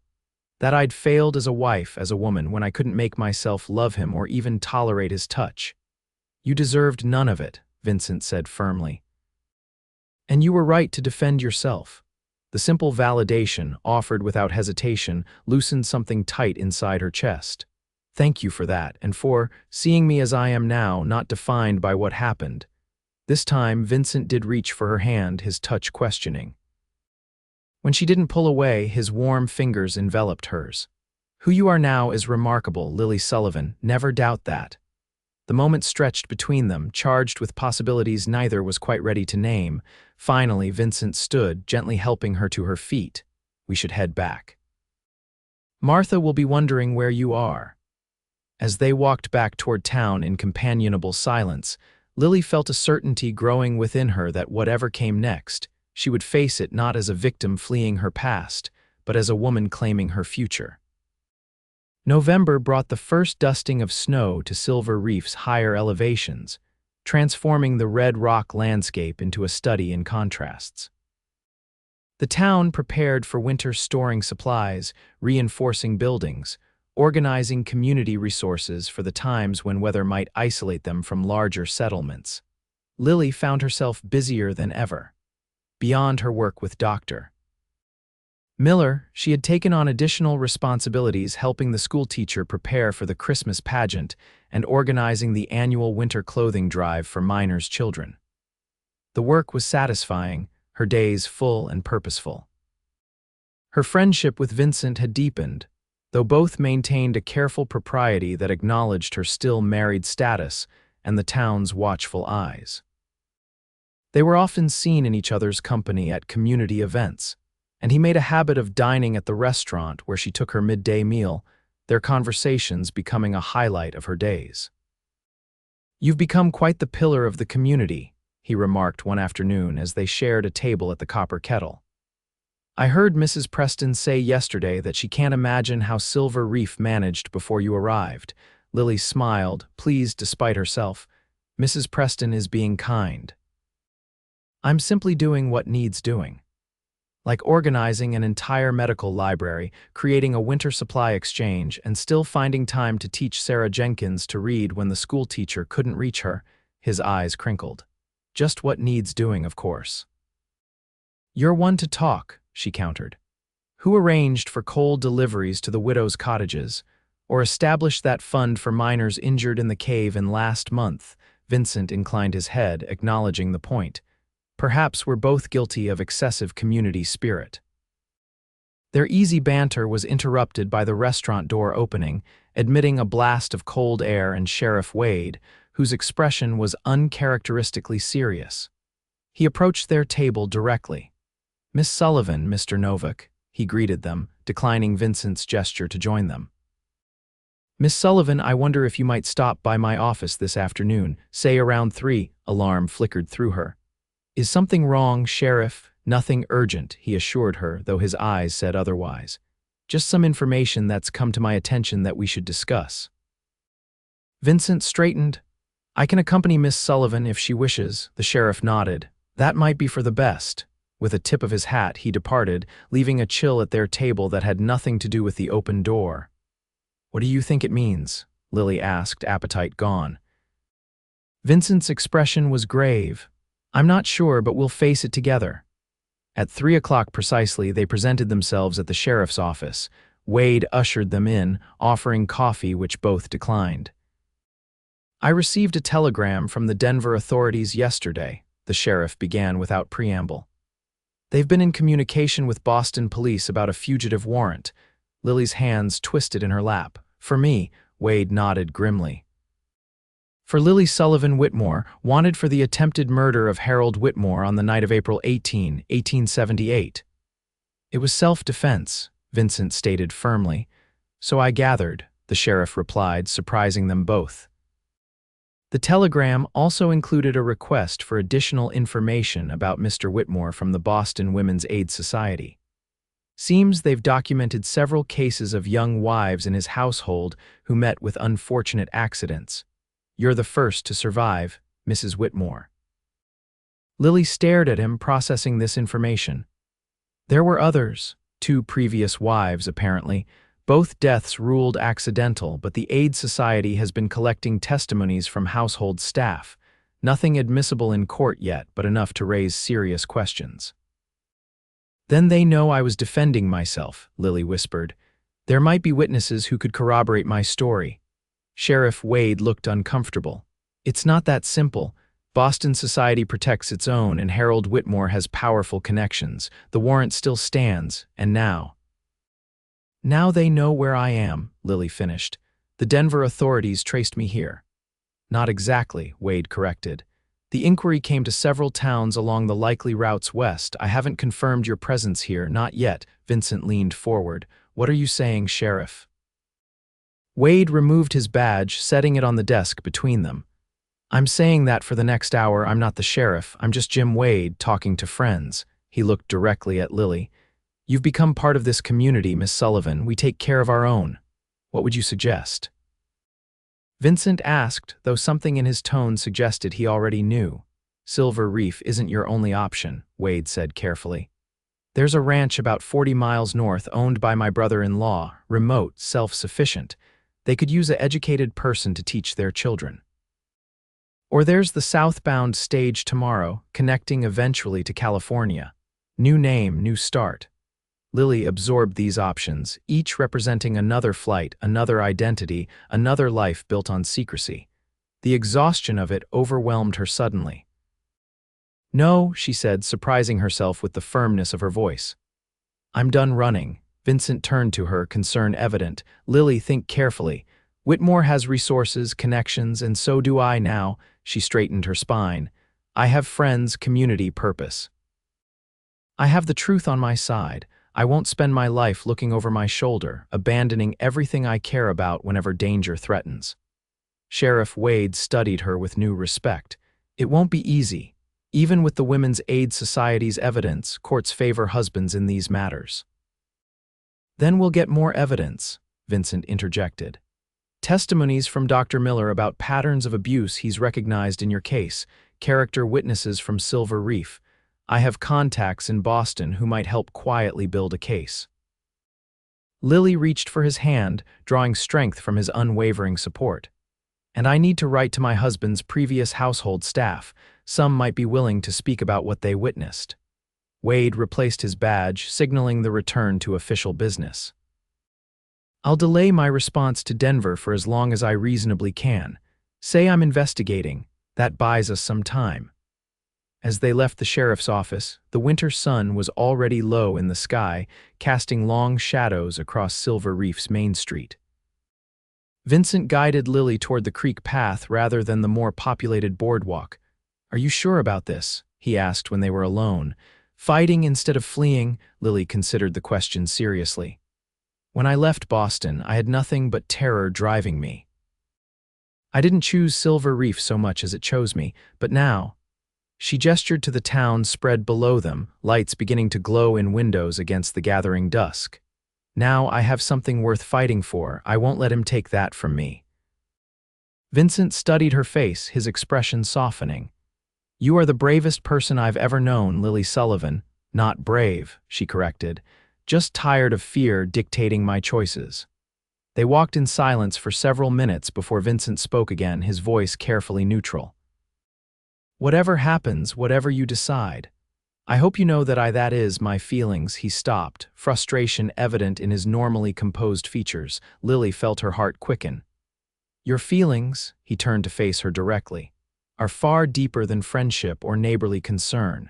That I'd failed as a wife, as a woman, when I couldn't make myself love him or even tolerate his touch. You deserved none of it, Vincent said firmly. And you were right to defend yourself. The simple validation, offered without hesitation, loosened something tight inside her chest. Thank you for that, and for seeing me as I am now, not defined by what happened. This time, Vincent did reach for her hand, his touch questioning. When she didn't pull away, his warm fingers enveloped hers. Who you are now is remarkable, Lily Sullivan, never doubt that. The moment stretched between them, charged with possibilities neither was quite ready to name. Finally, Vincent stood, gently helping her to her feet. We should head back. Martha will be wondering where you are. As they walked back toward town in companionable silence, Lily felt a certainty growing within her that whatever came next, she would face it not as a victim fleeing her past, but as a woman claiming her future. November brought the first dusting of snow to Silver Reef's higher elevations, transforming the red rock landscape into a study in contrasts. The town prepared for winter, storing supplies, reinforcing buildings, organizing community resources for the times when weather might isolate them from larger settlements. Lily found herself busier than ever. Beyond her work with Dr. Miller, she had taken on additional responsibilities, helping the schoolteacher prepare for the Christmas pageant and organizing the annual winter clothing drive for minors' children. The work was satisfying, her days full and purposeful. Her friendship with Vincent had deepened, though both maintained a careful propriety that acknowledged her still married status and the town's watchful eyes. They were often seen in each other's company at community events, and he made a habit of dining at the restaurant where she took her midday meal, their conversations becoming a highlight of her days. You've become quite the pillar of the community, he remarked one afternoon as they shared a table at the Copper Kettle. I heard Mrs. Preston say yesterday that she can't imagine how Silver Reef managed before you arrived. Lily smiled, pleased despite herself. Mrs. Preston is being kind. I'm simply doing what needs doing. Like organizing an entire medical library, creating a winter supply exchange, and still finding time to teach Sarah Jenkins to read when the schoolteacher couldn't reach her. His eyes crinkled. Just what needs doing, of course. You're one to talk, she countered. Who arranged for coal deliveries to the widows' cottages, or established that fund for miners injured in the cave in last month? Vincent inclined his head, acknowledging the point. Perhaps we're both guilty of excessive community spirit. Their easy banter was interrupted by the restaurant door opening, admitting a blast of cold air and Sheriff Wade, whose expression was uncharacteristically serious. He approached their table directly. Miss Sullivan, Mr. Novak, he greeted them, declining Vincent's gesture to join them. Miss Sullivan, I wonder if you might stop by my office this afternoon, say around 3, alarm flickered through her. Is something wrong, Sheriff? Nothing urgent, he assured her, though his eyes said otherwise. Just some information that's come to my attention that we should discuss. Vincent straightened. I can accompany Miss Sullivan if she wishes, the sheriff nodded. That might be for the best. With a tip of his hat, he departed, leaving a chill at their table that had nothing to do with the open door. What do you think it means? Lily asked, appetite gone. Vincent's expression was grave. I'm not sure, but we'll face it together. At 3 o'clock precisely, they presented themselves at the sheriff's office. Wade ushered them in, offering coffee, which both declined. I received a telegram from the Denver authorities yesterday, the sheriff began without preamble. They've been in communication with Boston police about a fugitive warrant. Lily's hands twisted in her lap. For me, Wade nodded grimly. For Lily Sullivan Whitmore, wanted for the attempted murder of Harold Whitmore on the night of April 18, 1878. It was self-defense, Vincent stated firmly. So I gathered, the sheriff replied, surprising them both. The telegram also included a request for additional information about Mr. Whitmore from the Boston Women's Aid Society. Seems they've documented several cases of young wives in his household who met with unfortunate accidents. You're the first to survive, Mrs. Whitmore. Lily stared at him, processing this information. There were others, 2 previous wives apparently. Both deaths ruled accidental, but the Aid Society has been collecting testimonies from household staff. Nothing admissible in court yet, but enough to raise serious questions. Then they know I was defending myself, Lily whispered. There might be witnesses who could corroborate my story. Sheriff Wade looked uncomfortable. It's not that simple. Boston Society protects its own, and Harold Whitmore has powerful connections. The warrant still stands, and now they know where I am, Lily finished. The Denver authorities traced me here. Not exactly, Wade corrected. The inquiry came to several towns along the likely routes west. I haven't confirmed your presence here, not yet. Vincent leaned forward. What are you saying, Sheriff? Wade removed his badge, setting it on the desk between them. I'm saying that for the next hour I'm not the sheriff, I'm just Jim Wade talking to friends. He looked directly at Lily. You've become part of this community, Miss Sullivan. We take care of our own. What would you suggest? Vincent asked, though something in his tone suggested he already knew. Silver Reef isn't your only option, Wade said carefully. There's a ranch about 40 miles north owned by my brother-in-law, remote, self-sufficient. They could use an educated person to teach their children. Or there's the southbound stage tomorrow, connecting eventually to California. New name, new start. Lily absorbed these options, each representing another flight, another identity, another life built on secrecy. The exhaustion of it overwhelmed her suddenly. No, she said, surprising herself with the firmness of her voice. I'm done running. Vincent turned to her, concern evident. Lily, think carefully. Whitmore has resources, connections, and so do I now. She straightened her spine. I have friends, community, purpose. I have the truth on my side. I won't spend my life looking over my shoulder, abandoning everything I care about whenever danger threatens. Sheriff Wade studied her with new respect. It won't be easy. Even with the Women's Aid Society's evidence, courts favor husbands in these matters. Then we'll get more evidence, Vincent interjected. Testimonies from Dr. Miller about patterns of abuse he's recognized in your case, character witnesses from Silver Reef. I have contacts in Boston who might help quietly build a case. Lily reached for his hand, drawing strength from his unwavering support. And I need to write to my husband's previous household staff. Some might be willing to speak about what they witnessed. Wade replaced his badge, signaling the return to official business. I'll delay my response to Denver for as long as I reasonably can. Say I'm investigating. That buys us some time. As they left the sheriff's office, the winter sun was already low in the sky, casting long shadows across Silver Reef's main street. Vincent guided Lily toward the creek path rather than the more populated boardwalk. Are you sure about this? He asked when they were alone. Fighting instead of fleeing, Lily considered the question seriously. When I left Boston, I had nothing but terror driving me. I didn't choose Silver Reef so much as it chose me, but now... She gestured to the town spread below them, lights beginning to glow in windows against the gathering dusk. Now I have something worth fighting for. I won't let him take that from me. Vincent studied her face, his expression softening. You are the bravest person I've ever known, Lily Sullivan. Not brave, she corrected. Just tired of fear dictating my choices. They walked in silence for several minutes before Vincent spoke again, his voice carefully neutral. Whatever happens, whatever you decide. I hope you know that is my feelings. He stopped, frustration evident in his normally composed features. Lily felt her heart quicken. Your feelings, he turned to face her directly, are far deeper than friendship or neighborly concern.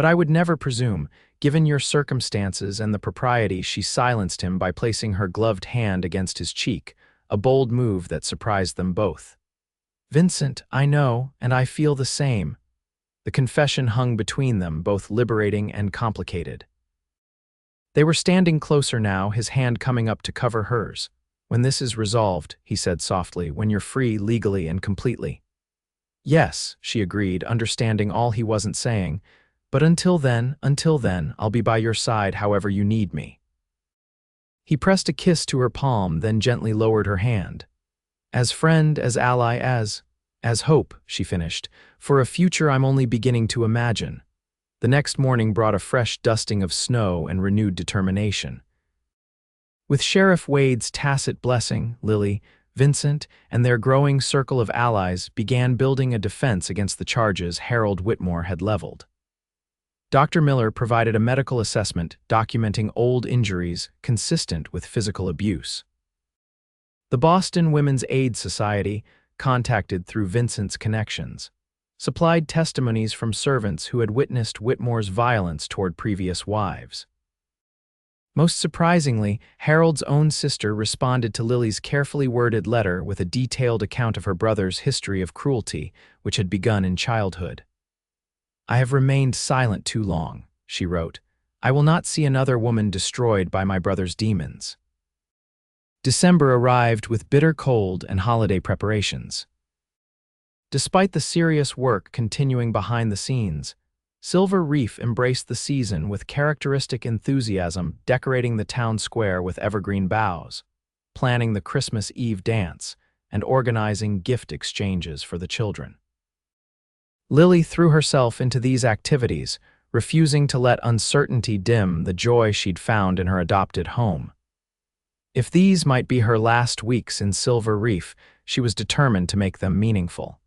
But I would never presume. Given your circumstances and the propriety, she silenced him by placing her gloved hand against his cheek, a bold move that surprised them both. Vincent, I know, and I feel the same. The confession hung between them, both liberating and complicated. They were standing closer now, his hand coming up to cover hers. When this is resolved, he said softly, when you're free legally and completely. Yes, she agreed, understanding all he wasn't saying. But until then, I'll be by your side however you need me. He pressed a kiss to her palm, then gently lowered her hand. As friend, as ally, as hope, she finished, for a future I'm only beginning to imagine. The next morning brought a fresh dusting of snow and renewed determination. With Sheriff Wade's tacit blessing, Lily, Vincent, and their growing circle of allies began building a defense against the charges Harold Whitmore had leveled. Dr. Miller provided a medical assessment documenting old injuries consistent with physical abuse. The Boston Women's Aid Society, contacted through Vincent's connections, supplied testimonies from servants who had witnessed Whitmore's violence toward previous wives. Most surprisingly, Harold's own sister responded to Lily's carefully worded letter with a detailed account of her brother's history of cruelty, which had begun in childhood. I have remained silent too long, she wrote. I will not see another woman destroyed by my brother's demons. December arrived with bitter cold and holiday preparations. Despite the serious work continuing behind the scenes, Silver Reef embraced the season with characteristic enthusiasm, decorating the town square with evergreen boughs, planning the Christmas Eve dance, and organizing gift exchanges for the children. Lily threw herself into these activities, refusing to let uncertainty dim the joy she'd found in her adopted home. If these might be her last weeks in Silver Reef, she was determined to make them meaningful.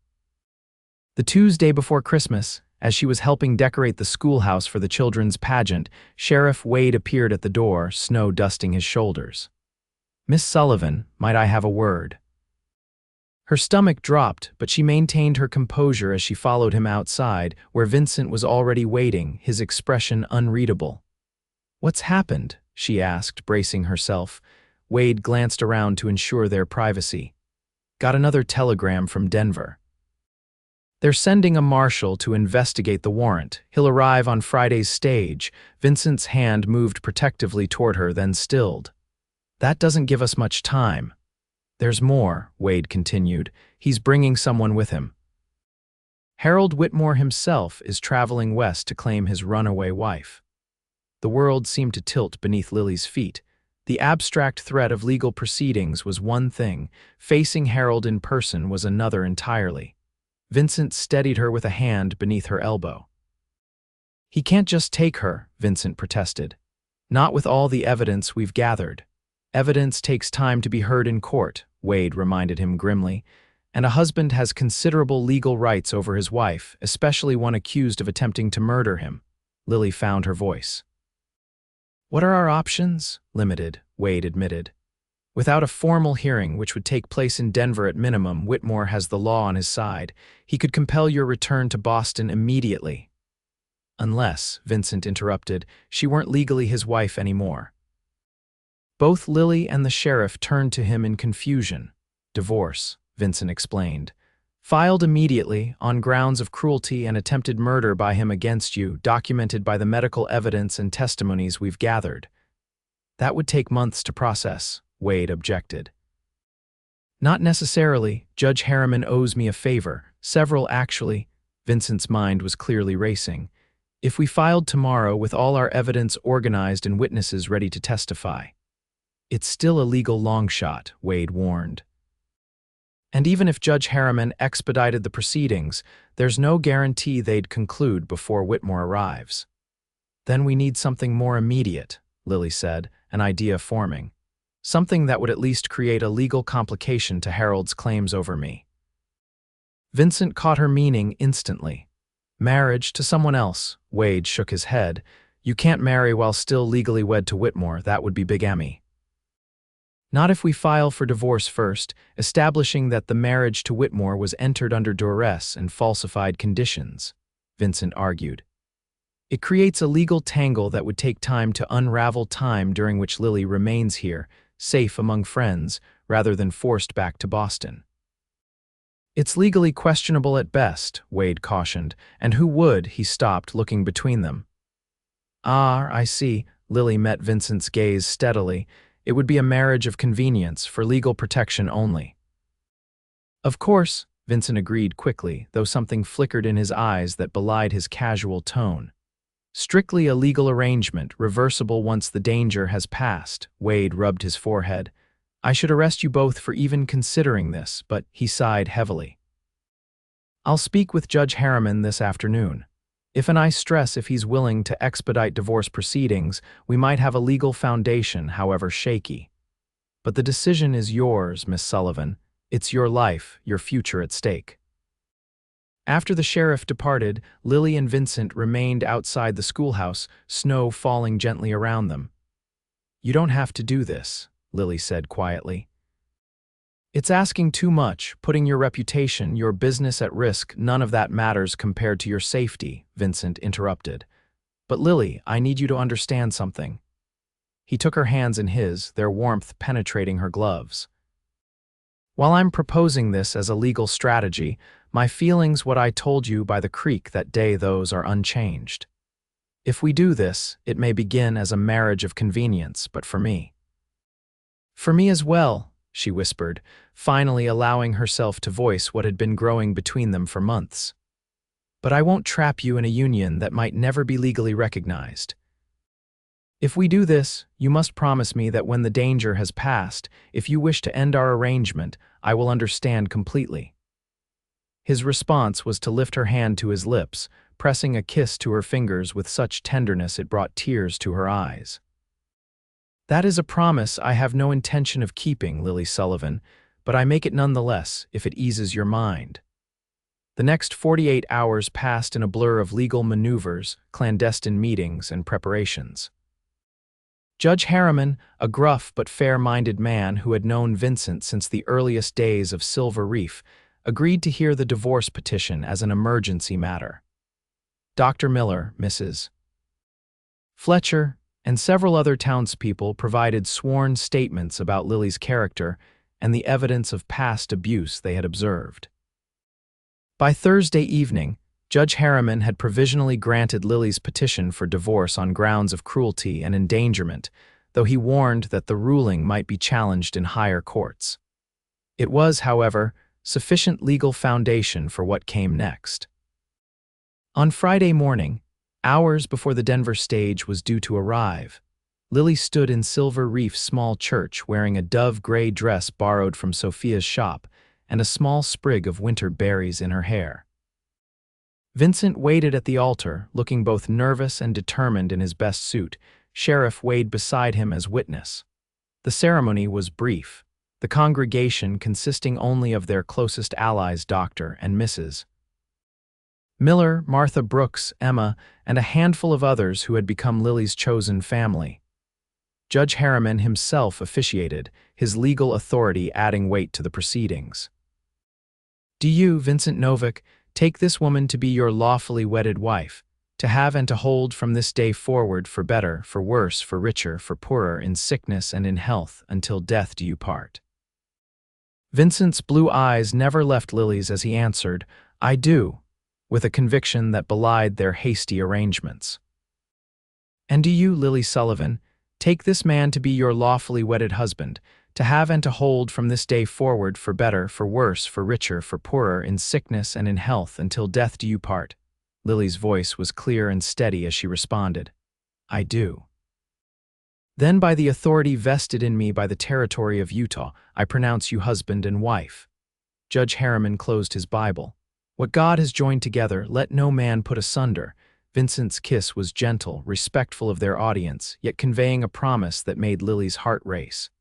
The Tuesday before Christmas, as she was helping decorate the schoolhouse for the children's pageant, Sheriff Wade appeared at the door, snow dusting his shoulders. Miss Sullivan, might I have a word? Her stomach dropped, but she maintained her composure as she followed him outside, where Vincent was already waiting, his expression unreadable. What's happened? She asked, bracing herself. Wade glanced around to ensure their privacy. Got another telegram from Denver. They're sending a marshal to investigate the warrant. He'll arrive on Friday's stage. Vincent's hand moved protectively toward her, then stilled. That doesn't give us much time. There's more, Wade continued. He's bringing someone with him. Harold Whitmore himself is traveling west to claim his runaway wife. The world seemed to tilt beneath Lily's feet. The abstract threat of legal proceedings was one thing. Facing Harold in person was another entirely. Vincent steadied her with a hand beneath her elbow. He can't just take her, Vincent protested. Not with all the evidence we've gathered. Evidence takes time to be heard in court, Wade reminded him grimly, and a husband has considerable legal rights over his wife, especially one accused of attempting to murder him. Lily found her voice. What are our options? Limited, Wade admitted. Without a formal hearing, which would take place in Denver at minimum, Whitmore has the law on his side. He could compel your return to Boston immediately. Unless, Vincent interrupted, she weren't legally his wife anymore. Both Lily and the sheriff turned to him in confusion. Divorce, Vincent explained. Filed immediately, on grounds of cruelty and attempted murder by him against you, documented by the medical evidence and testimonies we've gathered. That would take months to process, Wade objected. Not necessarily. Judge Harriman owes me a favor. Several, actually. Vincent's mind was clearly racing. If we filed tomorrow with all our evidence organized and witnesses ready to testify. It's still a legal long shot, Wade warned. And even if Judge Harriman expedited the proceedings, there's no guarantee they'd conclude before Whitmore arrives. Then we need something more immediate, Lily said, an idea forming. Something that would at least create a legal complication to Harold's claims over me. Vincent caught her meaning instantly. Marriage to someone else, Wade shook his head. You can't marry while still legally wed to Whitmore, that would be bigamy. Not if we file for divorce first, establishing that the marriage to Whitmore was entered under duress and falsified conditions, Vincent argued. It creates a legal tangle that would take time to unravel, time during which Lily remains here, safe among friends, rather than forced back to Boston. It's legally questionable at best, Wade cautioned, and who would? He stopped, looking between them. Ah, I see. Lily met Vincent's gaze steadily. It would be a marriage of convenience, for legal protection only. Of course, Vincent agreed quickly, though something flickered in his eyes that belied his casual tone. Strictly a legal arrangement, reversible once the danger has passed. Wade rubbed his forehead. I should arrest you both for even considering this, but he sighed heavily. I'll speak with Judge Harriman this afternoon. I stress if he's willing to expedite divorce proceedings, we might have a legal foundation, however shaky. But the decision is yours, Miss Sullivan. It's your life, your future at stake. After the sheriff departed, Lily and Vincent remained outside the schoolhouse, snow falling gently around them. You don't have to do this, Lily said quietly. It's asking too much, putting your reputation, your business at risk. None of that matters compared to your safety, Vincent interrupted. But Lily, I need you to understand something. He took her hands in his, their warmth penetrating her gloves. While I'm proposing this as a legal strategy, my feelings, what I told you by the creek that day, those are unchanged. If we do this, it may begin as a marriage of convenience, but for me. For me as well, she whispered, finally allowing herself to voice what had been growing between them for months. But I won't trap you in a union that might never be legally recognized. If we do this, you must promise me that when the danger has passed, if you wish to end our arrangement, I will understand completely. His response was to lift her hand to his lips, pressing a kiss to her fingers with such tenderness it brought tears to her eyes. That is a promise I have no intention of keeping, Lily Sullivan, but I make it nonetheless, if it eases your mind. The next 48 hours passed in a blur of legal maneuvers, clandestine meetings, and preparations. Judge Harriman, a gruff but fair-minded man who had known Vincent since the earliest days of Silver Reef, agreed to hear the divorce petition as an emergency matter. Dr. Miller, Mrs. Fletcher, and several other townspeople provided sworn statements about Lily's character and the evidence of past abuse they had observed. By Thursday evening, Judge Harriman had provisionally granted Lily's petition for divorce on grounds of cruelty and endangerment, though he warned that the ruling might be challenged in higher courts. It was, however, sufficient legal foundation for what came next. On Friday morning, hours before the Denver stage was due to arrive, Lily stood in Silver Reef's small church wearing a dove-gray dress borrowed from Sophia's shop and a small sprig of winter berries in her hair. Vincent waited at the altar, looking both nervous and determined in his best suit. Sheriff Wade beside him as witness. The ceremony was brief, the congregation consisting only of their closest allies, Dr. and Mrs. Miller, Martha Brooks, Emma, and a handful of others who had become Lily's chosen family. Judge Harriman himself officiated, his legal authority adding weight to the proceedings. Do you, Vincent Novak, take this woman to be your lawfully wedded wife, to have and to hold from this day forward, for better, for worse, for richer, for poorer, in sickness and in health, until death do you part? Vincent's blue eyes never left Lily's as he answered, I do, with a conviction that belied their hasty arrangements. And do you, Lily Sullivan, take this man to be your lawfully wedded husband, to have and to hold from this day forward, for better, for worse, for richer, for poorer, in sickness and in health, until death do you part? Lily's voice was clear and steady as she responded, I do. Then by the authority vested in me by the territory of Utah, I pronounce you husband and wife. Judge Harriman closed his Bible. What God has joined together, let no man put asunder. Vincent's kiss was gentle, respectful of their audience, yet conveying a promise that made Lily's heart race.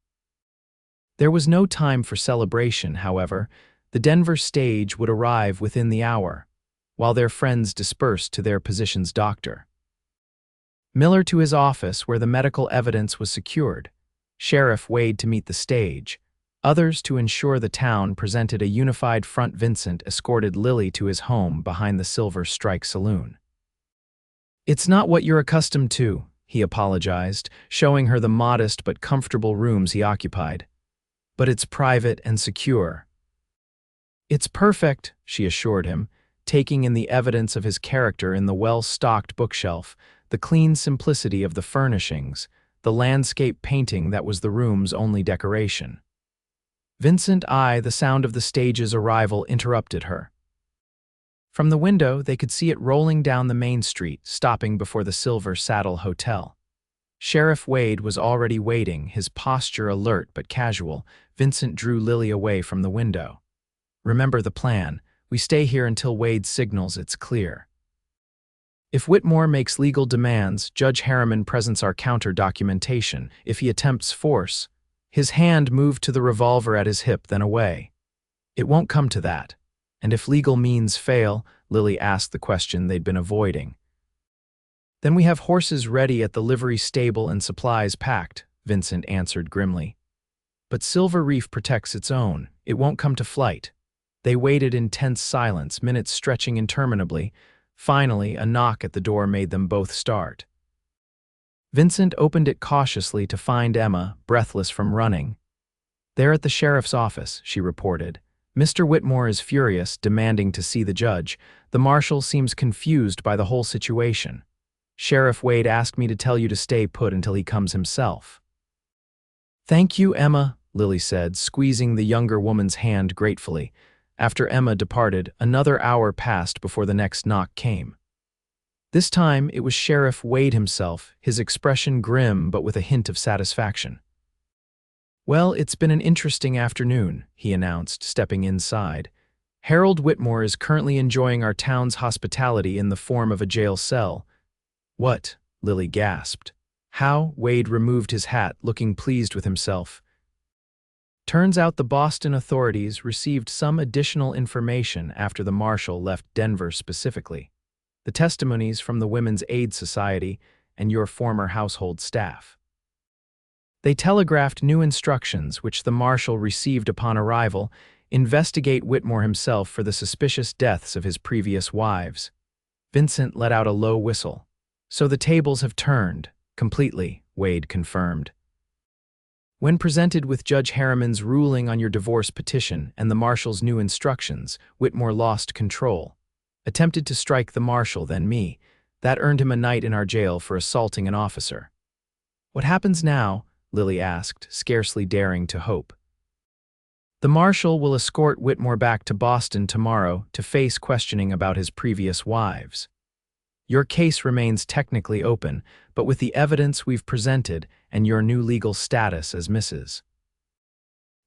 There was no time for celebration, however. The Denver stage would arrive within the hour, while their friends dispersed to their positions. Dr. Miller to his office where the medical evidence was secured, Sheriff Wade to meet the stage, others to ensure the town presented a unified front. Vincent escorted Lily to his home behind the Silver Strike saloon. It's not what you're accustomed to, he apologized, showing her the modest but comfortable rooms he occupied. But it's private and secure. It's perfect, she assured him, taking in the evidence of his character in the well-stocked bookshelf, the clean simplicity of the furnishings, the landscape painting that was the room's only decoration. The sound of the stage's arrival interrupted her. From the window, they could see it rolling down the main street, stopping before the Silver Saddle Hotel. Sheriff Wade was already waiting, his posture alert but casual. Vincent drew Lily away from the window. Remember the plan. We stay here until Wade signals it's clear. If Whitmore makes legal demands, Judge Harriman presents our counter-documentation. If he attempts force, his hand moved to the revolver at his hip, then away. It won't come to that. And if legal means fail, Lily asked the question they'd been avoiding. Then we have horses ready at the livery stable and supplies packed, Vincent answered grimly. But Silver Reef protects its own. It won't come to flight. They waited in tense silence, minutes stretching interminably. Finally, a knock at the door made them both start. Vincent opened it cautiously to find Emma, breathless from running. "They're at the sheriff's office," she reported. "Mr. Whitmore is furious, demanding to see the judge. The marshal seems confused by the whole situation. Sheriff Wade asked me to tell you to stay put until he comes himself." "Thank you, Emma," Lily said, squeezing the younger woman's hand gratefully. After Emma departed, another hour passed before the next knock came. This time, it was Sheriff Wade himself, his expression grim but with a hint of satisfaction. "Well, it's been an interesting afternoon," he announced, stepping inside. "Harold Whitmore is currently enjoying our town's hospitality in the form of a jail cell." "What?" Lily gasped. "How?" Wade removed his hat, looking pleased with himself. "Turns out the Boston authorities received some additional information after the marshal left Denver specifically. The testimonies from the Women's Aid Society and your former household staff. They telegraphed new instructions, which the marshal received upon arrival: investigate Whitmore himself for the suspicious deaths of his previous wives." Vincent let out a low whistle. "So the tables have turned, completely," Wade confirmed. "When presented with Judge Harriman's ruling on your divorce petition and the marshal's new instructions, Whitmore lost control. Attempted to strike the marshal, then me. That earned him a night in our jail for assaulting an officer." "What happens now?" Lily asked, scarcely daring to hope. "The marshal will escort Whitmore back to Boston tomorrow to face questioning about his previous wives. Your case remains technically open, but with the evidence we've presented and your new legal status as Mrs.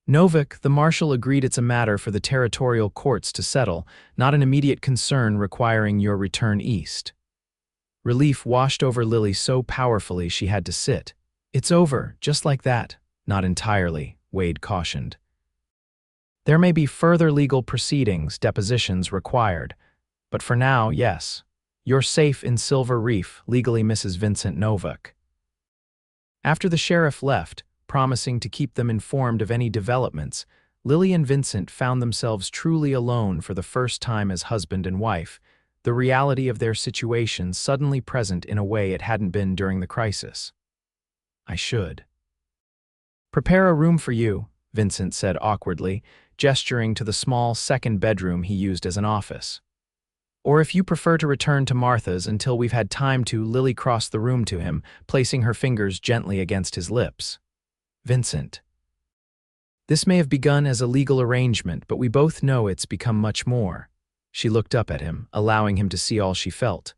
Novak, the marshal agreed it's a matter for the territorial courts to settle, not an immediate concern requiring your return east." Relief washed over Lily so powerfully she had to sit. "It's over, just like that." "Not entirely," Wade cautioned. "There may be further legal proceedings, depositions required. But for now, yes. You're safe in Silver Reef, legally Mrs. Vincent Novak." After the sheriff left, promising to keep them informed of any developments, Lily and Vincent found themselves truly alone for the first time as husband and wife, the reality of their situation suddenly present in a way it hadn't been during the crisis. "I should prepare a room for you," Vincent said awkwardly, gesturing to the small second bedroom he used as an office. "Or if you prefer to return to Martha's until we've had time to." Lily crossed the room to him, placing her fingers gently against his lips. "Vincent, this may have begun as a legal arrangement, but we both know it's become much more." She looked up at him, allowing him to see all she felt.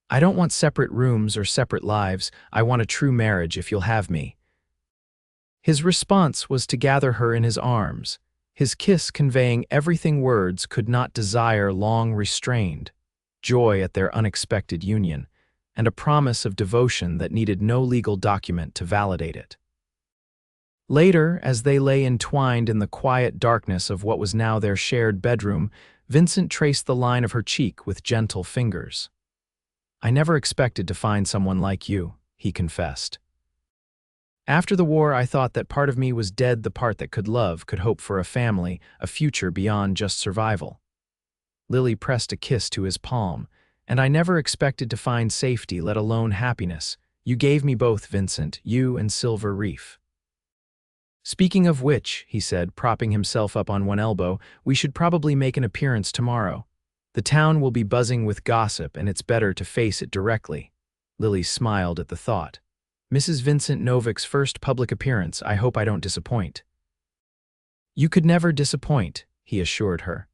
"I don't want separate rooms or separate lives. I want a true marriage if you'll have me." His response was to gather her in his arms, his kiss conveying everything words could not desire, long restrained, joy at their unexpected union, and a promise of devotion that needed no legal document to validate it. Later, as they lay entwined in the quiet darkness of what was now their shared bedroom, Vincent traced the line of her cheek with gentle fingers. "I never expected to find someone like you," he confessed. "After the war, I thought that part of me was dead, the part that could love, could hope for a family, a future beyond just survival." Lily pressed a kiss to his palm, And I never expected to find safety, let alone happiness. You gave me both, Vincent, you and Silver Reef. Speaking of which, he said, propping himself up on one elbow, we should probably make an appearance tomorrow. The town will be buzzing with gossip, and it's better to face it directly. Lily smiled at the thought. Mrs. Vincent Novak's first public appearance. I hope I don't disappoint. You could never disappoint, he assured her.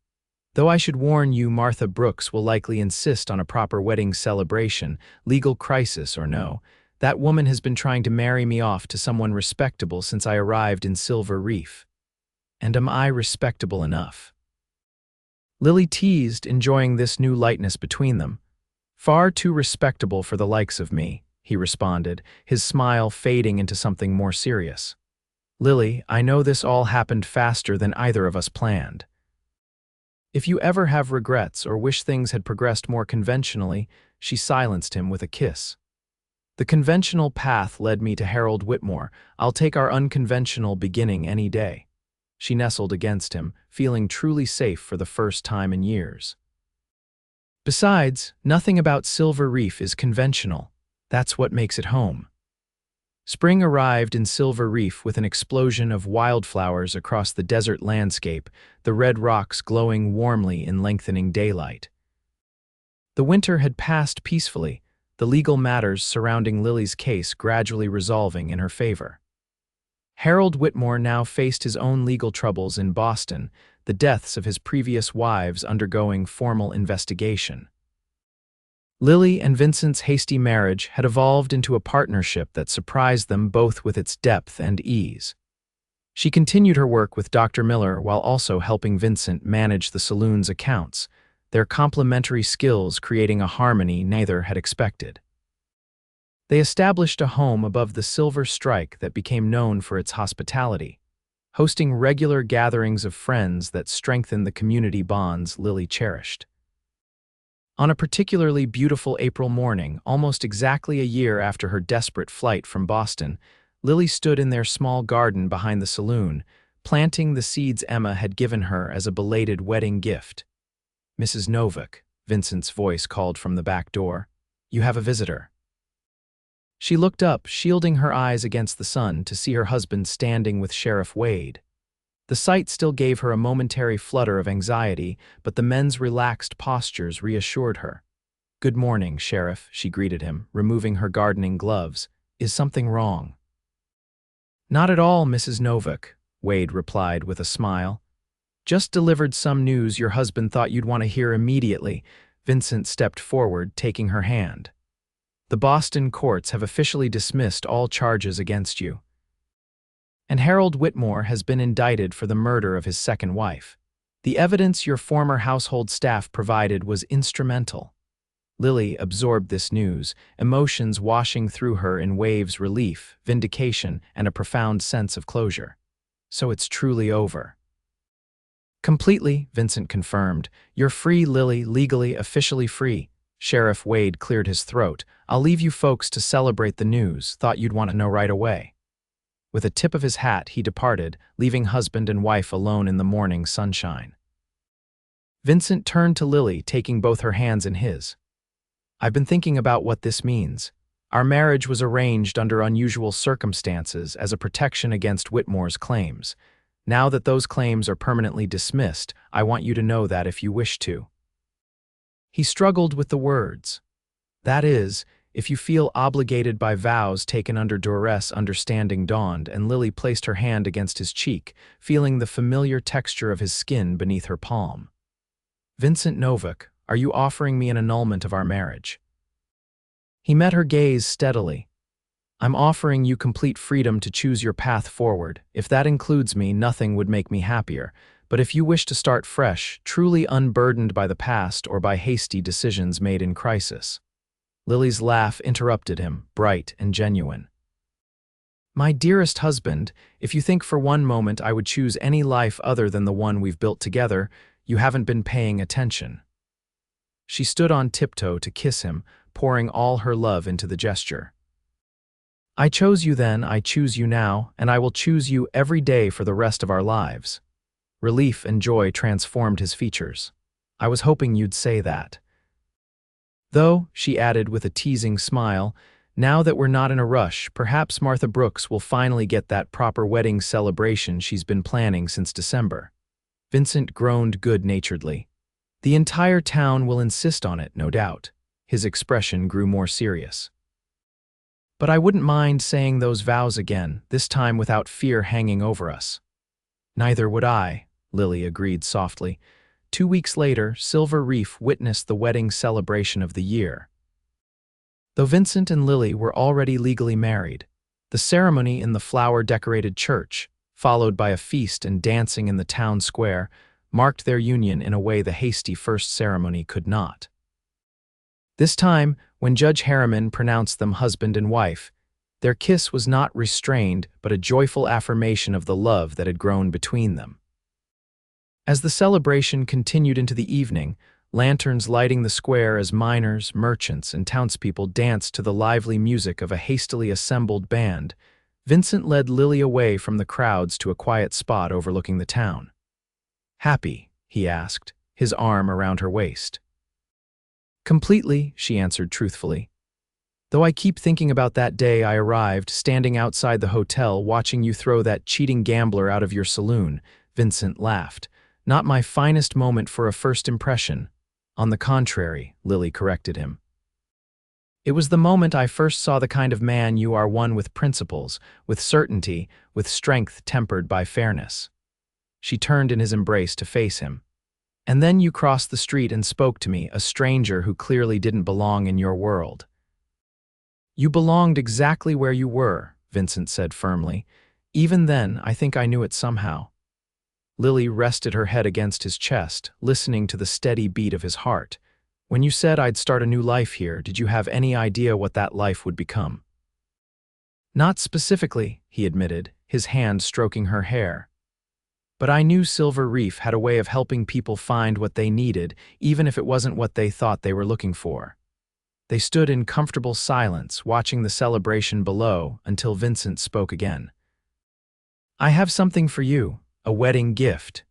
Though I should warn you, Martha Brooks will likely insist on a proper wedding celebration, legal crisis or no. That woman has been trying to marry me off to someone respectable since I arrived in Silver Reef. And am I respectable enough? Lily teased, enjoying this new lightness between them. Far too respectable for the likes of me, he responded, his smile fading into something more serious. Lily, I know this all happened faster than either of us planned. If you ever have regrets or wish things had progressed more conventionally, she silenced him with a kiss. The conventional path led me to Harold Whitmore. I'll take our unconventional beginning any day. She nestled against him, feeling truly safe for the first time in years. Besides, nothing about Silver Reef is conventional. That's what makes it home. Spring arrived in Silver Reef with an explosion of wildflowers across the desert landscape, the red rocks glowing warmly in lengthening daylight. The winter had passed peacefully, the legal matters surrounding Lily's case gradually resolving in her favor. Harold Whitmore now faced his own legal troubles in Boston, the deaths of his previous wives undergoing formal investigation. Lily and Vincent's hasty marriage had evolved into a partnership that surprised them both with its depth and ease. She continued her work with Dr. Miller while also helping Vincent manage the saloon's accounts, their complementary skills creating a harmony neither had expected. They established a home above the Silver Strike that became known for its hospitality, hosting regular gatherings of friends that strengthened the community bonds Lily cherished. On a particularly beautiful April morning, almost exactly a year after her desperate flight from Boston, Lily stood in their small garden behind the saloon, planting the seeds Emma had given her as a belated wedding gift. Mrs. Novak, Vincent's voice called from the back door. You have a visitor. She looked up, shielding her eyes against the sun, to see her husband standing with Sheriff Wade. The sight still gave her a momentary flutter of anxiety, but the men's relaxed postures reassured her. Good morning, Sheriff, she greeted him, removing her gardening gloves. Is something wrong? Not at all, Mrs. Novak, Wade replied with a smile. Just delivered some news your husband thought you'd want to hear immediately. Vincent stepped forward, taking her hand. The Boston courts have officially dismissed all charges against you. And Harold Whitmore has been indicted for the murder of his second wife. The evidence your former household staff provided was instrumental. Lily absorbed this news, emotions washing through her in waves: relief, vindication, and a profound sense of closure. So it's truly over. Completely, Vincent confirmed. You're free, Lily, legally, officially free. Sheriff Wade cleared his throat. I'll leave you folks to celebrate the news. Thought you'd want to know right away. With a tip of his hat, he departed, leaving husband and wife alone in the morning sunshine. Vincent turned to Lily, taking both her hands in his. I've been thinking about what this means. Our marriage was arranged under unusual circumstances as a protection against Whitmore's claims. Now that those claims are permanently dismissed, I want you to know that if you wish to. He struggled with the words. That is, if you feel obligated by vows taken under duress. Understanding dawned, and Lily placed her hand against his cheek, feeling the familiar texture of his skin beneath her palm. Vincent Novak, are you offering me an annulment of our marriage? He met her gaze steadily. I'm offering you complete freedom to choose your path forward. If that includes me, nothing would make me happier. But if you wish to start fresh, truly unburdened by the past or by hasty decisions made in crisis. Lily's laugh interrupted him, bright and genuine. My dearest husband, if you think for one moment I would choose any life other than the one we've built together, you haven't been paying attention. She stood on tiptoe to kiss him, pouring all her love into the gesture. I chose you then, I choose you now, and I will choose you every day for the rest of our lives. Relief and joy transformed his features. I was hoping you'd say that. Though, she added with a teasing smile, now that we're not in a rush, perhaps Martha Brooks will finally get that proper wedding celebration she's been planning since December. Vincent groaned good-naturedly. The entire town will insist on it, no doubt. His expression grew more serious. But I wouldn't mind saying those vows again, this time without fear hanging over us. Neither would I, Lily agreed softly. 2 weeks later, Silver Reef witnessed the wedding celebration of the year. Though Vincent and Lily were already legally married, the ceremony in the flower-decorated church, followed by a feast and dancing in the town square, marked their union in a way the hasty first ceremony could not. This time, when Judge Harriman pronounced them husband and wife, their kiss was not restrained but a joyful affirmation of the love that had grown between them. As the celebration continued into the evening, lanterns lighting the square as miners, merchants, and townspeople danced to the lively music of a hastily assembled band, Vincent led Lily away from the crowds to a quiet spot overlooking the town. "Happy?" he asked, his arm around her waist. "Completely," she answered truthfully. "Though I keep thinking about that day I arrived, standing outside the hotel watching you throw that cheating gambler out of your saloon," Vincent laughed. "Not my finest moment for a first impression." "On the contrary," Lily corrected him. "It was the moment I first saw the kind of man you are, one with principles, with certainty, with strength tempered by fairness." She turned in his embrace to face him. "And then you crossed the street and spoke to me, a stranger who clearly didn't belong in your world." "You belonged exactly where you were," Vincent said firmly. "Even then, I think I knew it somehow." Lily rested her head against his chest, listening to the steady beat of his heart. "When you said I'd start a new life here, did you have any idea what that life would become?" "Not specifically," he admitted, his hand stroking her hair. "But I knew Silver Reef had a way of helping people find what they needed, even if it wasn't what they thought they were looking for." They stood in comfortable silence, watching the celebration below, until Vincent spoke again. "I have something for you, a wedding gift."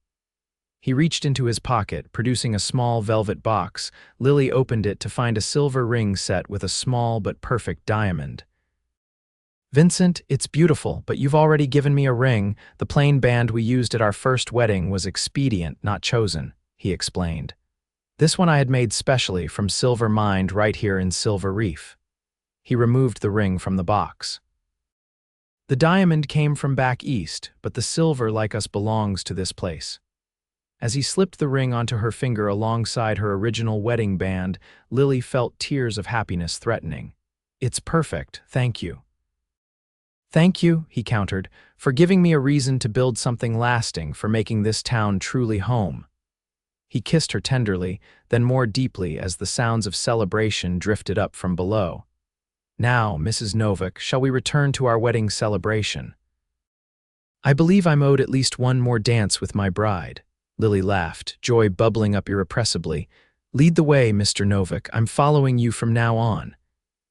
He reached into his pocket, producing a small velvet box. Lily opened it to find a silver ring set with a small but perfect diamond. "Vincent, it's beautiful, but you've already given me a ring. The plain band we used at our first wedding was expedient, not chosen," he explained. "This one I had made specially from silver mined right here in Silver Reef." He removed the ring from the box. "The diamond came from back east, but the silver, like us, belongs to this place." As he slipped the ring onto her finger alongside her original wedding band, Lily felt tears of happiness threatening. "It's perfect, thank you." "Thank you," he countered, "for giving me a reason to build something lasting, for making this town truly home." He kissed her tenderly, then more deeply as the sounds of celebration drifted up from below. "Now, Mrs. Novak, shall we return to our wedding celebration?" "I believe I'm owed at least one more dance with my bride." Lily laughed, joy bubbling up irrepressibly. "Lead the way, Mr. Novak. I'm following you from now on."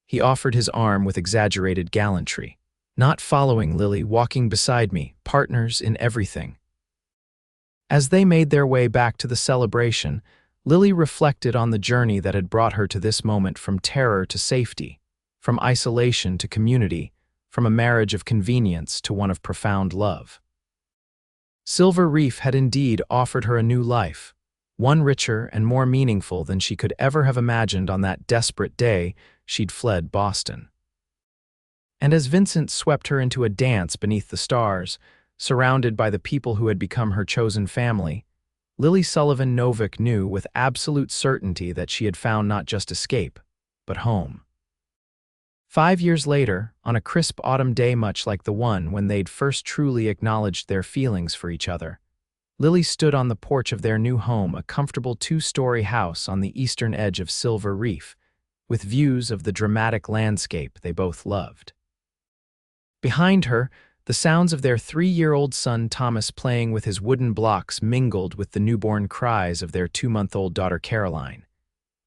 He offered his arm with exaggerated gallantry. "Not following, Lily, walking beside me, partners in everything." As they made their way back to the celebration, Lily reflected on the journey that had brought her to this moment, from terror to safety, from isolation to community, from a marriage of convenience to one of profound love. Silver Reef had indeed offered her a new life, one richer and more meaningful than she could ever have imagined on that desperate day she'd fled Boston. And as Vincent swept her into a dance beneath the stars, surrounded by the people who had become her chosen family, Lily Sullivan Novak knew with absolute certainty that she had found not just escape, but home. 5 years later, on a crisp autumn day much like the one when they'd first truly acknowledged their feelings for each other, Lily stood on the porch of their new home, a comfortable 2-story house on the eastern edge of Silver Reef, with views of the dramatic landscape they both loved. Behind her, the sounds of their 3-year-old son Thomas playing with his wooden blocks mingled with the newborn cries of their 2-month-old daughter Caroline.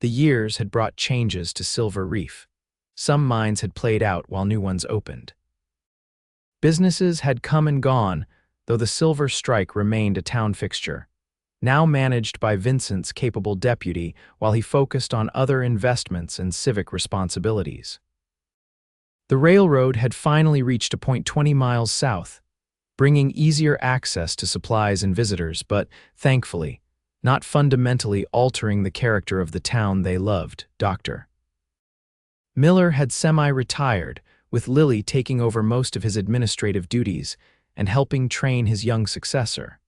The years had brought changes to Silver Reef. Some minds had played out while new ones opened. Businesses had come and gone, though the Silver Strike remained a town fixture. now managed by Vincent's capable deputy while he focused on other investments and civic responsibilities. The railroad had finally reached a point 20 miles south, bringing easier access to supplies and visitors, but, thankfully, not fundamentally altering the character of the town they loved. Dr. Miller had semi-retired, with Lily taking over most of his administrative duties and helping train his young successor.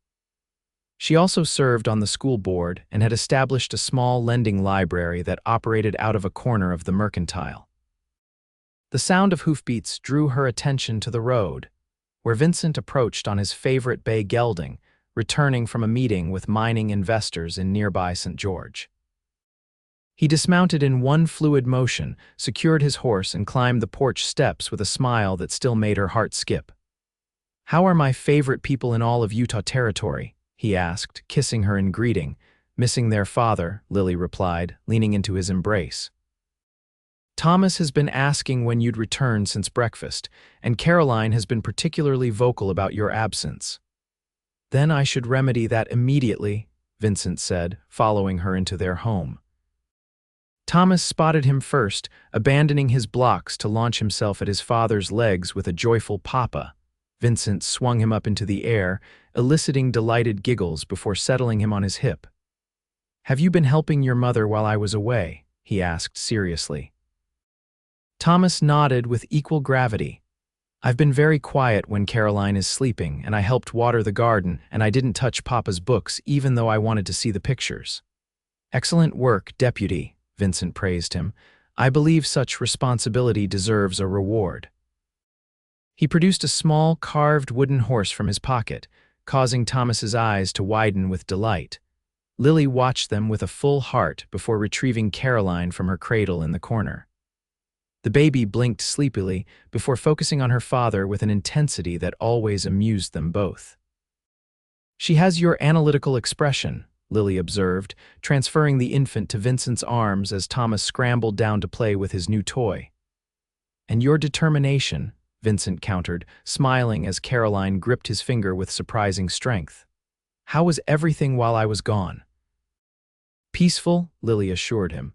She also served on the school board and had established a small lending library that operated out of a corner of the mercantile. The sound of hoofbeats drew her attention to the road, where Vincent approached on his favorite bay gelding, returning from a meeting with mining investors in nearby St. George. He dismounted in one fluid motion, secured his horse, and climbed the porch steps with a smile that still made her heart skip. "How are my favorite people in all of Utah Territory?" he asked, kissing her in greeting. "Missing their father," Lily replied, leaning into his embrace. "Thomas has been asking when you'd return since breakfast, and Caroline has been particularly vocal about your absence." "Then I should remedy that immediately," Vincent said, following her into their home. Thomas spotted him first, abandoning his blocks to launch himself at his father's legs with a joyful "Papa." Vincent swung him up into the air, eliciting delighted giggles before settling him on his hip. "Have you been helping your mother while I was away?" he asked seriously. Thomas nodded with equal gravity. "I've been very quiet when Caroline is sleeping, and I helped water the garden, and I didn't touch Papa's books even though I wanted to see the pictures." "Excellent work, Deputy," Vincent praised him. "I believe such responsibility deserves a reward." He produced a small, carved wooden horse from his pocket, causing Thomas's eyes to widen with delight. Lily watched them with a full heart before retrieving Caroline from her cradle in the corner. The baby blinked sleepily before focusing on her father with an intensity that always amused them both. "She has your analytical expression," Lily observed, transferring the infant to Vincent's arms as Thomas scrambled down to play with his new toy. "And your determination," Vincent countered, smiling as Caroline gripped his finger with surprising strength. "How was everything while I was gone?" "Peaceful," Lily assured him.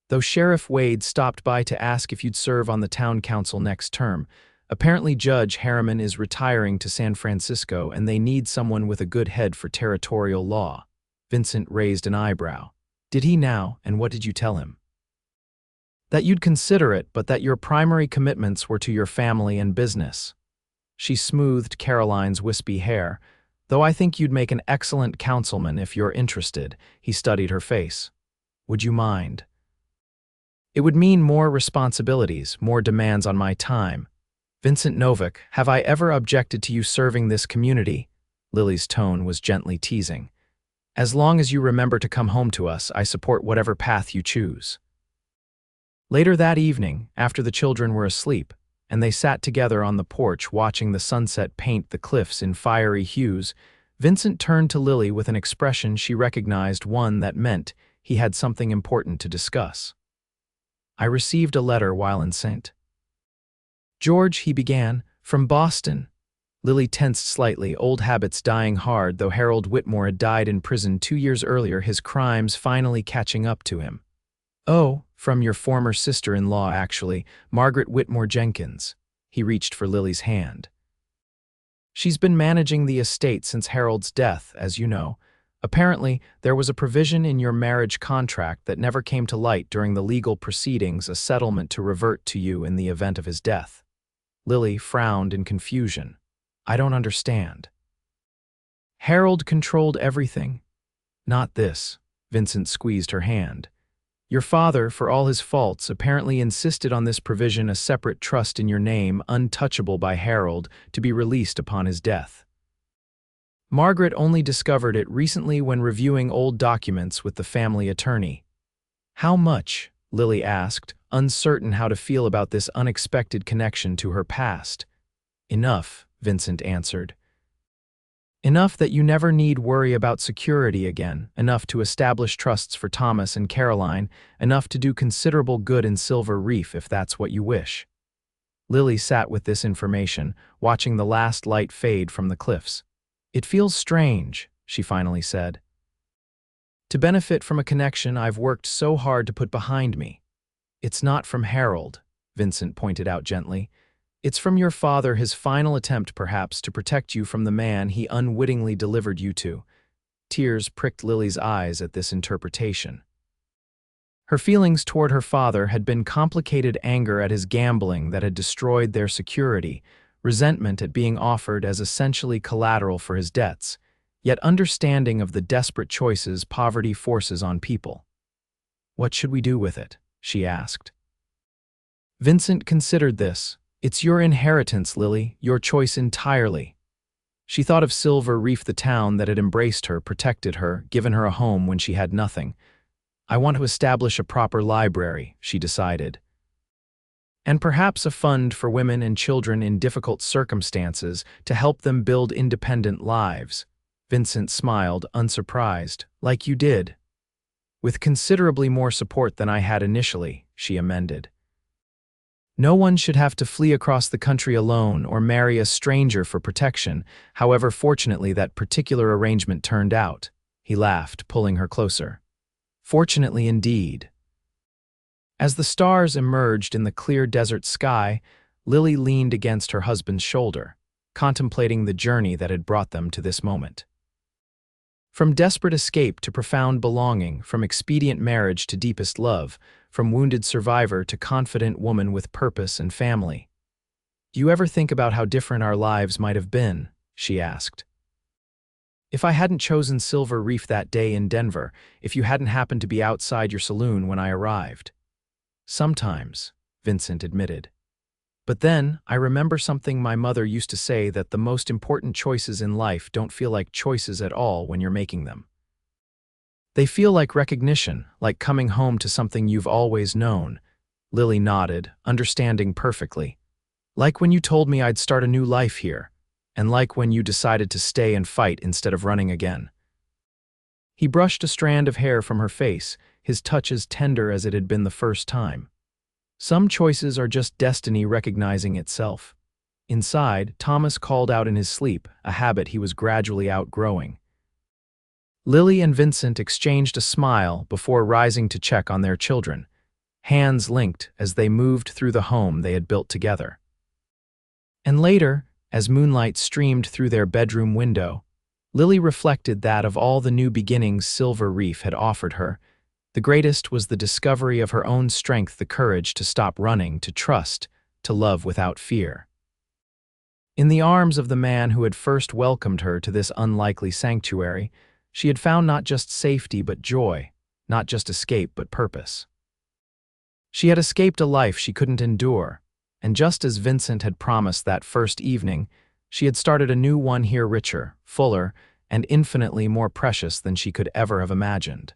"Though Sheriff Wade stopped by to ask if you'd serve on the town council next term. Apparently Judge Harriman is retiring to San Francisco and they need someone with a good head for territorial law." Vincent raised an eyebrow. "Did he now, and what did you tell him?" "That you'd consider it, but that your primary commitments were to your family and business." She smoothed Caroline's wispy hair. "Though I think you'd make an excellent councilman if you're interested." He studied her face. "Would you mind?" "It would mean more responsibilities, more demands on my time." "Vincent Novak, have I ever objected to you serving this community?" Lily's tone was gently teasing. "As long as you remember to come home to us, I support whatever path you choose." Later that evening, after the children were asleep, and they sat together on the porch watching the sunset paint the cliffs in fiery hues, Vincent turned to Lily with an expression she recognized, one that meant he had something important to discuss. "I received a letter while in St. George," he began, "from Boston." Lily tensed slightly, old habits dying hard. Though Harold Whitmore had died in prison 2 years earlier, his crimes finally catching up to him. "Oh, from your former sister-in-law, actually, Margaret Whitmore Jenkins." He reached for Lily's hand. "She's been managing the estate since Harold's death, as you know. Apparently, there was a provision in your marriage contract that never came to light during the legal proceedings, a settlement to revert to you in the event of his death." Lily frowned in confusion. "I don't understand." "Harold controlled everything." "Not this." Vincent squeezed her hand. "Your father, for all his faults, apparently insisted on this provision, a separate trust in your name, untouchable by Harold, to be released upon his death. Margaret only discovered it recently when reviewing old documents with the family attorney." "How much?" Lily asked, uncertain how to feel about this unexpected connection to her past. "Enough," Vincent answered. "Enough that you never need worry about security again, enough to establish trusts for Thomas and Caroline, enough to do considerable good in Silver Reef if that's what you wish." Lily sat with this information, watching the last light fade from the cliffs. "It feels strange," she finally said. To benefit from a connection I've worked so hard to put behind me. It's not from Harold, Vincent pointed out gently. It's from your father, his final attempt, perhaps, to protect you from the man he unwittingly delivered you to. Tears pricked Lily's eyes at this interpretation. Her feelings toward her father had been complicated anger at his gambling that had destroyed their security, resentment at being offered as essentially collateral for his debts, yet understanding of the desperate choices poverty forces on people. "What should we do with it?" she asked. Vincent considered this. "It's your inheritance, Lily, your choice entirely." She thought of Silver Reef, the town that had embraced her, protected her, given her a home when she had nothing. "I want to establish a proper library," she decided. "And perhaps a fund for women and children in difficult circumstances to help them build independent lives." Vincent smiled, unsurprised. "Like you did." "With considerably more support than I had initially," she amended. "No one should have to flee across the country alone or marry a stranger for protection, however fortunately that particular arrangement turned out." He laughed, pulling her closer. "Fortunately indeed." As the stars emerged in the clear desert sky, Lily leaned against her husband's shoulder, contemplating the journey that had brought them to this moment. From desperate escape to profound belonging, from expedient marriage to deepest love, from wounded survivor to confident woman with purpose and family. "Do you ever think about how different our lives might have been?" she asked. "If I hadn't chosen Silver Reef that day in Denver, if you hadn't happened to be outside your saloon when I arrived?" "Sometimes," Vincent admitted. "But then, I remember something my mother used to say, that the most important choices in life don't feel like choices at all when you're making them. They feel like recognition, like coming home to something you've always known." Lily nodded, understanding perfectly. "Like when you told me I'd start a new life here, and like when you decided to stay and fight instead of running again." He brushed a strand of hair from her face, his touch as tender as it had been the first time. "Some choices are just destiny recognizing itself." Inside, Thomas called out in his sleep, a habit he was gradually outgrowing. Lily and Vincent exchanged a smile before rising to check on their children, hands linked as they moved through the home they had built together. And later, as moonlight streamed through their bedroom window, Lily reflected that of all the new beginnings Silver Reef had offered her, the greatest was the discovery of her own strength, the courage to stop running, to trust, to love without fear. In the arms of the man who had first welcomed her to this unlikely sanctuary, she had found not just safety but joy, not just escape but purpose. She had escaped a life she couldn't endure, and just as Vincent had promised that first evening, she had started a new one here, richer, fuller, and infinitely more precious than she could ever have imagined.